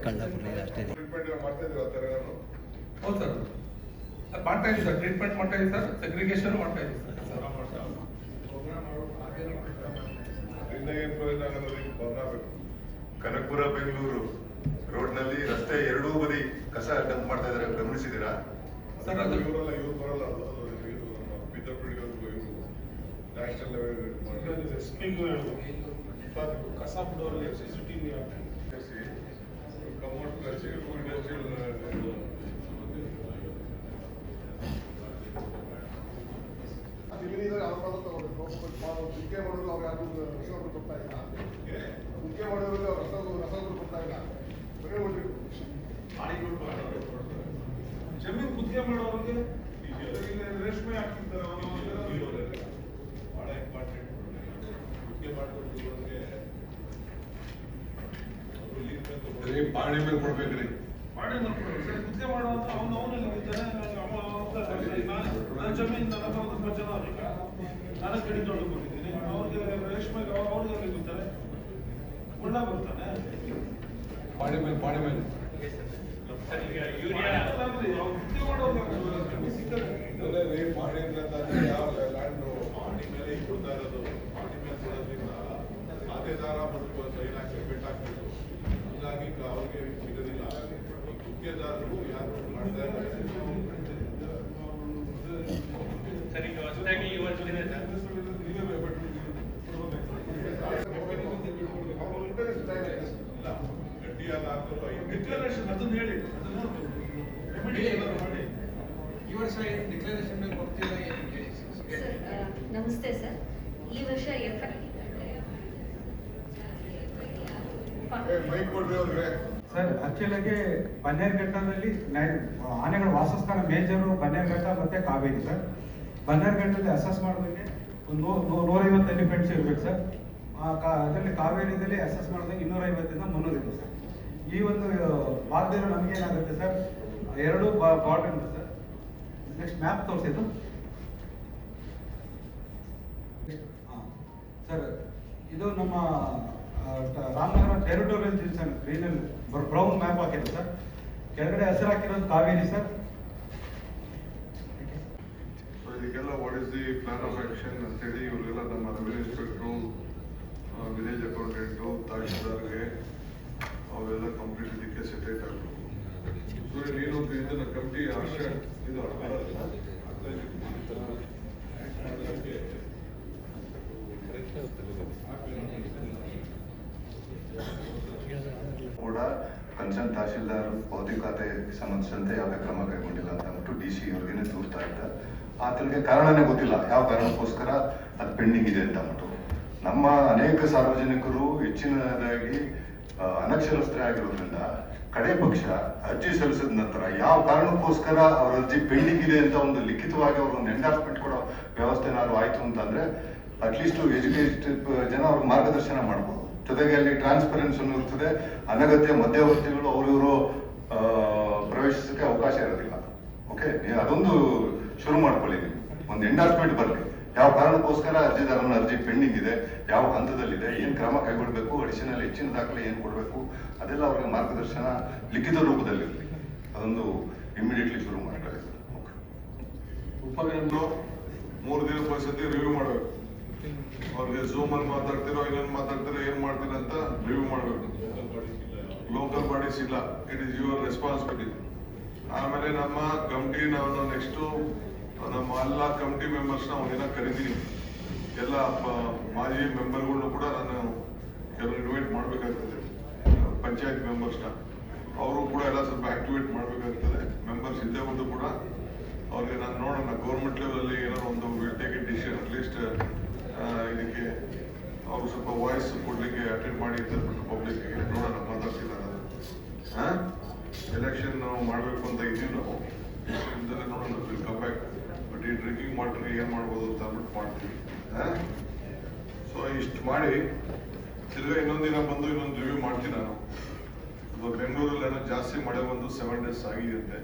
ಟ್ರೀಟ್ಮೆಂಟ್ ಮಾಡ್ತಾ ಇದ್ದೀರಾ ಆ ಥರ ಏನಾದ್ರು? ಹೌದು ಸರ್, ಮಾಡ್ತಾ ಇದ್ದೀವಿ ಸರ್, ಟ್ರೀಟ್ಮೆಂಟ್ ಮಾಡ್ತಾ ಇದ್ದೀವಿ ಸರ್, ಸೆಗ್ರಿಗೇಷನ್ ಮಾಡ್ತಾ ಇದ್ದೀವಿ ಸರ್. ಅದರಿಂದ ಏನು ಪ್ರಯೋಜನ ಆಗೋದು ಬದಲಾಗಬೇಕು. ಕನಕಪುರ ಬೆಂಗಳೂರು ರೋಡ್ನಲ್ಲಿ ರಸ್ತೆ ಎರಡೂ ಬದಿ ಕಸ ಡಂಪ್ ಮಾಡ್ತಾ ಇದ್ದಾರೆ, ಗಮನಿಸಿದ್ದೀರಾ? ಸರ್ ಅದು ಇವರೆಲ್ಲ ಇವ್ರು ಬರಲ್ಲ, ಅದು ಇವರು ನಮ್ಮ ಪಿತೃಪಿಡಿಗಳು ಇವರು ನ್ಯಾಷನಲ್ ಲೆವೆಲ್ ಎಸ್ಪಿಗೂ ಕಸ ಬಿಡೋರಿಗೆ ಸಿಸಿಟಿವಿ ಕಮೌಟ್ ಇಂಡಸ್ಟ್ರಿಯಲ್ ಮುಖ್ಯ ಮಾಡೋದು ಅವ್ರು ಯಾರು ರಸಗೊಬ್ಬರ ಕೊಡ್ತಾ ಇಲ್ಲ, ಮುಖ್ಯ ಮಾಡೋದ್ರಲ್ಲಿ ಅವ್ರು ರಸಗೊಬ್ಬರ ಕೊಡ್ತಾ ಇಲ್ಲ, ಬರೀ ಜಮೀನು ಗುತ್ತಿಗೆ ಮಾಡೋರಿಗೆ ರೇಷ್ಮೆ ಹಾಕ್ತಿರ್ತಾರೆ ಬಹಳ ಇಂಪಾರ್ಟೆಂಟ್. ಗುತ್ತಿಗೆ ಮಾಡೋರಿಗೆ ಪಾಣಿ ಮೇಲೆ ಕೊಡ್ಬೇಕ್ರಿ. ಮಾಡಿ ಮಾಡ್ಕೊಡ್ರಿ ಸರ್. ಗುತ್ತಿಗೆ ಮಾಡುವಂತ ಅವನಲ್ಲಿ ನನ್ನ ಜಮೀನು ನನ್ನ ತುಂಬ ಜನ ಅವ್ರೀಗ ನಾನು ಕಡಿ ತೊಗೊಂಡು ಕೊಟ್ಟಿದ್ದೀನಿ, ಅವ್ರಿಗೆ ರೇಷ್ಮೆಗೆ ಅವ್ರಿಗೆ ಗೊತ್ತಾರೆ ಗುಣ ಬರ್ತಾನೆ ಪಾಣಿ ಮೇಲೆ ಯಾವ ಲ್ಯಾಂಡ್ ಪಾಣಿ ಮೇಲೆ ಕೊಡ್ತಾ ಇರೋದು, ಪಾಣಿ ಮೇಲೆ ಕೊಡೋದ್ರಿಂದ ಖಾತೆದಾರ ಮತ್ತು ಸೈನ್ ಹಾಕಿ ಬೆಟ್ ಹಾಕ್ಬೇಕು, ಹೀಗಾಗಿ ಅವ್ರಿಗೆ ಸಿಗೋದಿಲ್ಲ. ಈ ಗುತ್ತಿಗೆದಾರರು ಯಾರು ಮಾಡ್ತಾ ಇದ್ದಾರೆ ಸರ್, ಈಗ ಹೊಸದಾಗಿ ಈ ವರ್ಷದಿಂದ ಡಿಕ್ಲರೇಷನ್ ಅದನ್ನ ಹೇಳಿ, ಮಾಡಿ ಈ ವರ್ಷ ಏನು ಡಿಕ್ಲರೇಷನ್ ಮೇಲೆ ಕೊಡ್ತೀರಾ ಏನು ಹೇಳಿ ಸರ್, ನಮಸ್ತೆ ಸರ್. ಈ ವರ್ಷ ಮೈಕ್ ಕೊಡ್ರಿ ಅವ್ರಿಗೆ. ಸರ್, ಆಕ್ಚುಲಾಗಿ ಬನ್ನೇರುಘಟ್ಟದಲ್ಲಿ ಆನೆಗಳ ವಾಸಸ್ಥಾನ ಮೇಜರು ಬನ್ನೇರುಘಟ್ಟ ಮತ್ತೆ ಕಾವೇರಿ ಸರ್. ಬನ್ನೇರುಘಟ್ಟದಲ್ಲಿ ಅಸೆಸ್ ಮಾಡಿದಂಗೆ ಒಂದು 150 ಎಲಿಫೆಂಟ್ಸ್ ಇರ್ಬೇಕು ಸರ್. ಅದರಲ್ಲಿ ಕಾವೇರಿದಲ್ಲಿ ಅಸೆಸ್ ಮಾಡಿದಂಗೆ 250ಇಂದ 300 ಇದೆ ಸರ್. ಈ ಒಂದು ಭಾಗದಲ್ಲಿ ನಮಗೇನಾಗುತ್ತೆ ಸರ್, 2 ಬಾರ್ಡರ್ ಇದೆ ಸರ್. ನೆಕ್ಸ್ಟ್ ಮ್ಯಾಪ್ ತೋರಿಸಿದ್ದು ಸರ್, ಇದು ನಮ್ಮ ರಾಮನಗರ ಟೆರಿಟೋರಿಯಲ್ ಡಿವಿಷನ್ ಗ್ರೀನಲ್ಲಿ ಬ್ರೌನ್ ಮ್ಯಾಪ್ ಹಾಕಿದೆ ಸರ್. ಕೆಳಗಡೆ ಹೆಸರು ಹಾಕಿರೋದು ಕಾವೇರಿ ಸರ್. ಇದಕ್ಕೆಲ್ಲ what is the plan of action ಅಂತೇಳಿ ಇವ್ರಿಗೆಲ್ಲ ನಮ್ಮ ರೆವಿನ್ಯೂ ಇನ್ಸ್ಪೆಕ್ಟ್ರು, ವಿಲೇಜ್ ಅಕೌಂಟೆಂಟು, ತಹಶೀಲ್ದಾರ್ಗೆ ಅವೆಲ್ಲ ಕಂಪ್ಲೀಟ್ ಇದಕ್ಕೆ ಸೆಟೇಟ್ ಆಗಬೇಕು. ನೀನು ಇದನ್ನ ಕಮಿಟಿ ಆಶ್ರಯ ಇದು ಕೂಡ ಕನ್ಸರ್ನ್ ತಹಶೀಲ್ದಾರ್ ಭೌತಿಕ ಖಾತೆಗೆ ಸಂಬಂಧಿಸಿದಂತೆ ಯಾವುದೇ ಕ್ರಮ ಕೈಗೊಂಡಿಲ್ಲ ಅಂತ ಅಂದ್ಬಿಟ್ಟು DC ಅವ್ರಿಗೇನೆ ತೋರ್ತಾ ಇದ್ದ. ಆತನಿಗೆ ಕಾರಣನೇ ಗೊತ್ತಿಲ್ಲ, ಯಾವ ಕಾರಣಕ್ಕೋಸ್ಕರ ಅದು ಪೆಂಡಿಂಗ್ ಇದೆ ಅಂತ ಅಂದ್ಬಿಟ್ಟು. ನಮ್ಮ ಅನೇಕ ಸಾರ್ವಜನಿಕರು ಹೆಚ್ಚಿನದಾಗಿ ಅನಕ್ಷರಸ್ಥರೇ ಆಗಿರೋದ್ರಿಂದ ಕಡೆ ಪಕ್ಷ ಅರ್ಜಿ ಸಲ್ಲಿಸಿದ ನಂತರ ಯಾವ ಕಾರಣಕ್ಕೋಸ್ಕರ ಅವ್ರ ಅರ್ಜಿ ಪೆಂಡಿಂಗ್ ಇದೆ ಅಂತ ಒಂದು ಲಿಖಿತವಾಗಿ ಅವ್ರ ಒಂದು ಎಂಡಾರ್ಸ್ಮೆಂಟ್ ಕೊಡೋ ವ್ಯವಸ್ಥೆ ಏನಾದ್ರು ಆಯ್ತು ಅಂತಂದ್ರೆ ಅಟ್ಲೀಸ್ಟ್ ಎಜುಕೇಟೆಡ್ ಜನ ಅವ್ರಿಗೆ ಮಾರ್ಗದರ್ಶನ ಮಾಡ್ಬೋದು. ಜೊತೆಗೆ ಅಲ್ಲಿ ಟ್ರಾನ್ಸ್ಪರೆನ್ಸಿ ಇರ್ತದೆ, ಅನಗತ್ಯ ಮಧ್ಯವರ್ತಿಗಳು ಅವರು ಪ್ರವೇಶಿಸಕ್ಕೆ ಅವಕಾಶ ಇರೋದಿಲ್ಲ. ಓಕೆ, ಅದೊಂದು ಶುರು ಮಾಡ್ಕೊಳ್ಳಿ, ನೀವು ಒಂದು ಎಂಡಾರ್ಸ್ಮೆಂಟ್ ಬರಲಿ, ಯಾವ ಕಾರಣಕ್ಕೋಸ್ಕರ ಅರ್ಜಿದಾರನ ಅರ್ಜಿ ಪೆಂಡಿಂಗ್ ಇದೆ, ಯಾವ ಹಂತದಲ್ಲಿದೆ, ಏನು ಕ್ರಮ ಕೈಗೊಳ್ಳಬೇಕು, ಅಡಿಷನಲ್ ಹೆಚ್ಚಿನ ದಾಖಲೆ ಏನು ಕೊಡಬೇಕು, ಅದೆಲ್ಲ ಅವ್ರಿಗೆ ಮಾರ್ಗದರ್ಶನ ಲಿಖಿತ ರೂಪದಲ್ಲಿರಲಿ. ಅದೊಂದು ಇಮಿಡಿಯೇಟ್ಲಿ ಶುರು ಮಾಡ್ಕೊಳ್ಳಿ. ಉಪಗ್ರಹಗಳು 3 ದಿನ ಪರಿಸ್ಥಿತಿ ರಿವ್ಯೂ ಮಾಡಬೇಕು. ಅವ್ರಿಗೆ ಝೂಮಲ್ಲಿ ಮಾತಾಡ್ತಿರೋ ಇನ್ನೊಂದು ಮಾತಾಡ್ತಿರೋ ಏನು ಮಾಡ್ತೀರ ಅಂತ ರಿವ್ಯೂ ಮಾಡಬೇಕು. ಲೋಕಲ್ ಬಾಡೀಸ್ ಇಲ್ಲ, ಇಟ್ ಈಸ್ ಯುವರ್ ರೆಸ್ಪಾನ್ಸಿಬಿಲಿಟಿ. ಆಮೇಲೆ ನಮ್ಮ ಕಮಿಟಿ ನಾವು ನೆಕ್ಸ್ಟು ನಮ್ಮ ಎಲ್ಲ ಕಮಿಟಿ ಮೆಂಬರ್ಸ್ನ ಒಂದಿನ ಕರಿತೀನಿ. ಎಲ್ಲ ಮಾಜಿ ಮೆಂಬರ್ಗಳನ್ನೂ ಕೂಡ ನಾನು ಕೆಲವು ಇನ್ವೈಟ್ ಮಾಡಬೇಕಾಗ್ತದೆ. ಪಂಚಾಯತ್ ಮೆಂಬರ್ಸ್ನ ಅವರು ಕೂಡ ಎಲ್ಲ ಸ್ವಲ್ಪ ಆಕ್ಟಿವೇಟ್ ಮಾಡಬೇಕಾಗ್ತದೆ. ಮೆಂಬರ್ಸ್ ಇದ್ದೇ ಬಂದು ಕೂಡ ಅವ್ರಿಗೆ ನಾನು ನೋಡೋಣ ಗೌರ್ಮೆಂಟ್ ಲೆವೆಲಲ್ಲಿ ಏನೋ ಒಂದು will take A decision. At least ಇದಕ್ಕೆ ಅವರು ಸ್ವಲ್ಪ ವಾಯ್ಸ್ ಕೊಡ್ಲಿಕ್ಕೆ ಅಟೆಂಡ್ ಮಾಡಿ ಅಂತ ಪಬ್ಲಿಕ್ಗೆ ನೋಡೋಣ, ಮಾತಾಡ್ತಿದ್ದಾರೆ. ಎಲೆಕ್ಷನ್ ನಾವು ಮಾಡಬೇಕು ಅಂತ ಇದೀವಿ ನಾವು, ಇದನ್ನೇ ನೋಡೋಣ, ವಿಲ್ ಕಮ್ ಬ್ಯಾಕ್. ಬಟ್ ಈ ಡ್ರಿಂಕಿಂಗ್ ವಾಟರ್ ಏನು ಮಾಡ್ಬೋದು ಅಂತ ಅಂದ್ಬಿಟ್ಟು ಮಾಡ್ತೀವಿ. ಸೊ ಇಷ್ಟು ಮಾಡಿ ತಿರ್ಗಾ ಇನ್ನೊಂದಿನ ಬಂದು ಇನ್ನೊಂದು ರಿವ್ಯೂ ಮಾಡ್ತೀನಿ ನಾನು. ಬೆಂಗಳೂರಲ್ಲಿ ಏನೋ ಜಾಸ್ತಿ ಮಳೆ ಬಂದು 7 days ಆಗಿರುತ್ತೆ.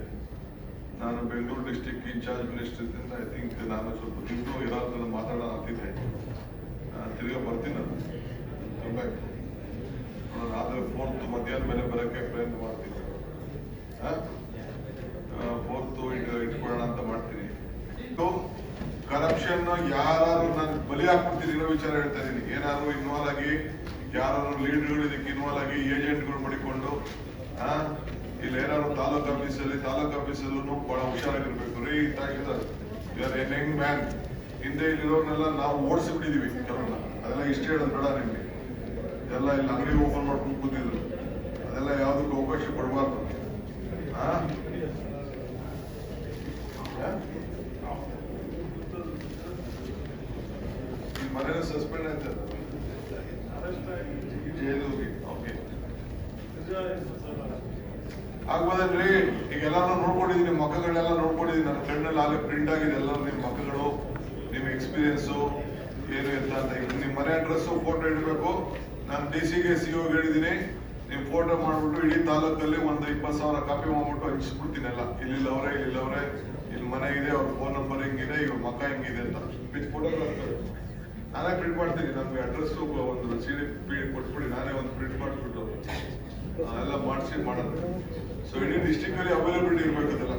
ನಾನು ಬೆಂಗಳೂರು ಡಿಸ್ಟಿಕ್ ಇನ್ಚಾರ್ಜ್ ಮಿನಿಸ್ಟರ್ ಇದ್ದಿಂದ ಐ ಥಿಂಕ್ ನಾನು ಸ್ವಲ್ಪ ತಿಂಗಳು ಇರೋದ್ರಲ್ಲಿ ಮಾತಾಡೋ ಆಗ್ತಿದ್ದೆ. ತಿರ್ಗಾ ಬರ್ತೀನಿ ನಾನು, ಕಮ್ ಬ್ಯಾಕ್. ಆದ ಆಮೇಲೆ 4th ಮಧ್ಯಾಹ್ನ ಮೇಲೆ ಬರೋಕ್ಕೆ ಪ್ರಯತ್ನ ಮಾಡ್ತೀನಿ. 4th ಇಟ್ಕೊಳ್ಳೋಣ ಅಂತ ಮಾಡ್ತೀನಿ. ಕರಪ್ಷನ್ ಯಾರು ನಾನು ಬಲಿ ಹಾಕ್ಬಿಡ್ತೀನಿ ಅನ್ನೋ ವಿಚಾರ ಹೇಳ್ತಾ ಇದ್ದೀನಿ. ಏನಾದ್ರು ಇನ್ವಾಲ್ವ್ ಆಗಿ ಯಾರು ಲೀಡರ್ಗಳು ಇದಕ್ಕೆ ಇನ್ವಾಲ್ವ್ ಆಗಿ ಏಜೆಂಟ್ಗಳು ಮಾಡಿಕೊಂಡು ಇಲ್ಲಿ ಏನಾದ್ರು ತಾಲೂಕ್ ಆಫೀಸಲ್ಲೂ ಬಹಳ ಹುಷಾರಾಗಿರ್ಬೇಕು ರೀ. ಯಂಗ್ ಮ್ಯಾನ್ ಹಿಂದೆ ಇಲ್ಲಿರೋರ್ನೆಲ್ಲ ನಾವು ಓಡಿಸಿಬಿಟ್ಟಿದೀವಿ ಕೆಲವನ್ನ. ಅದೆಲ್ಲ ಇಷ್ಟ ಹೇಳೋದು ಬೇಡ ನಿಮ್ಗೆ. ಎಲ್ಲ ಇಲ್ಲಿ ಅಂಗಡಿ ಓಪನ್ ಮಾಡ್ಕೊಂಡು ಕೂತಿದ್ರು. ಅದೆಲ್ಲ ಯಾವುದಕ್ಕೂ ಅವಕಾಶ ಕೊಡಬಾರ್ದು. ಈ ಮನೇಲಿ ಸಸ್ಪೆಂಡ್ ಆಯ್ತು ಜೈಲಿಗೆ. ಓಕೆ ಆಗ್ಬೋದನ್ರಿ. ಈಗ ಎಲ್ಲಾರು ನೋಡ್ಕೊಂಡಿದ್ದೀನಿ, ನಿಮ್ಮ ಮಕ್ಕಳೆಲ್ಲ ನೋಡ್ಕೊಂಡಿದ್ದೀನಿ. ನನ್ನ ಕಣ್ಣಲ್ಲಿ ಆಗಲೇ ಪ್ರಿಂಟ್ ಆಗಿದೆ ಎಲ್ಲರೂ ನಿಮ್ಮ ಮಕ್ಕಳು, ನಿಮ್ಮ ಎಕ್ಸ್ಪೀರಿಯನ್ಸು ಏನು ಅಂತ. ಈಗ ನಿಮ್ಮ ಮನೆ ಅಡ್ರೆಸ್ಸು ಫೋಟೋ ಇಡಬೇಕು. ನಾನು DC-ಗೆ CO ಹೇಳಿದ್ದೀನಿ, ನೀವು ಫೋಟೋ ಮಾಡ್ಬಿಟ್ಟು ಇಡೀ ತಾಲೂಕಲ್ಲಿ ಒಂದು 20,000 ಕಾಪಿ ಮಾಡ್ಬಿಟ್ಟು ಹಂಚ್ಬಿಡ್ತೀನಿ. ಎಲ್ಲ ಇಲ್ಲಿಲ್ಲವ್ರೆ ಇಲ್ಲಿ ಮನೆ ಇದೆ, ಅವ್ರ ಫೋನ್ ನಂಬರ್ ಹಿಂಗಿದೆ, ಇವ್ರ ಮಕ್ಕ ಹಿಂಗಿದೆ ಅಂತ ವಿತ್ ಫೋಟೋಗ್ರಾಫ್ ನಾನೇ ಪ್ರಿಂಟ್ ಮಾಡ್ತೀನಿ. ನಮ್ಗೆ ಅಡ್ರೆಸ್ಸು ಒಂದು CD ಕೊಟ್ಬಿಡಿ, ನಾನೇ ಒಂದು ಪ್ರಿಂಟ್ ಮಾಡಿಬಿಟ್ಟು ಎಲ್ಲ ಮಾಡಿಸಿ ಮಾಡೋದು. ಸೊ ಇಡೀ ಡಿಸ್ಟಿಕ್ ಅಲ್ಲಿ ಅವೈಲಬಿಲಿಟಿ ಇರ್ಬೇಕು ಅದೆಲ್ಲ.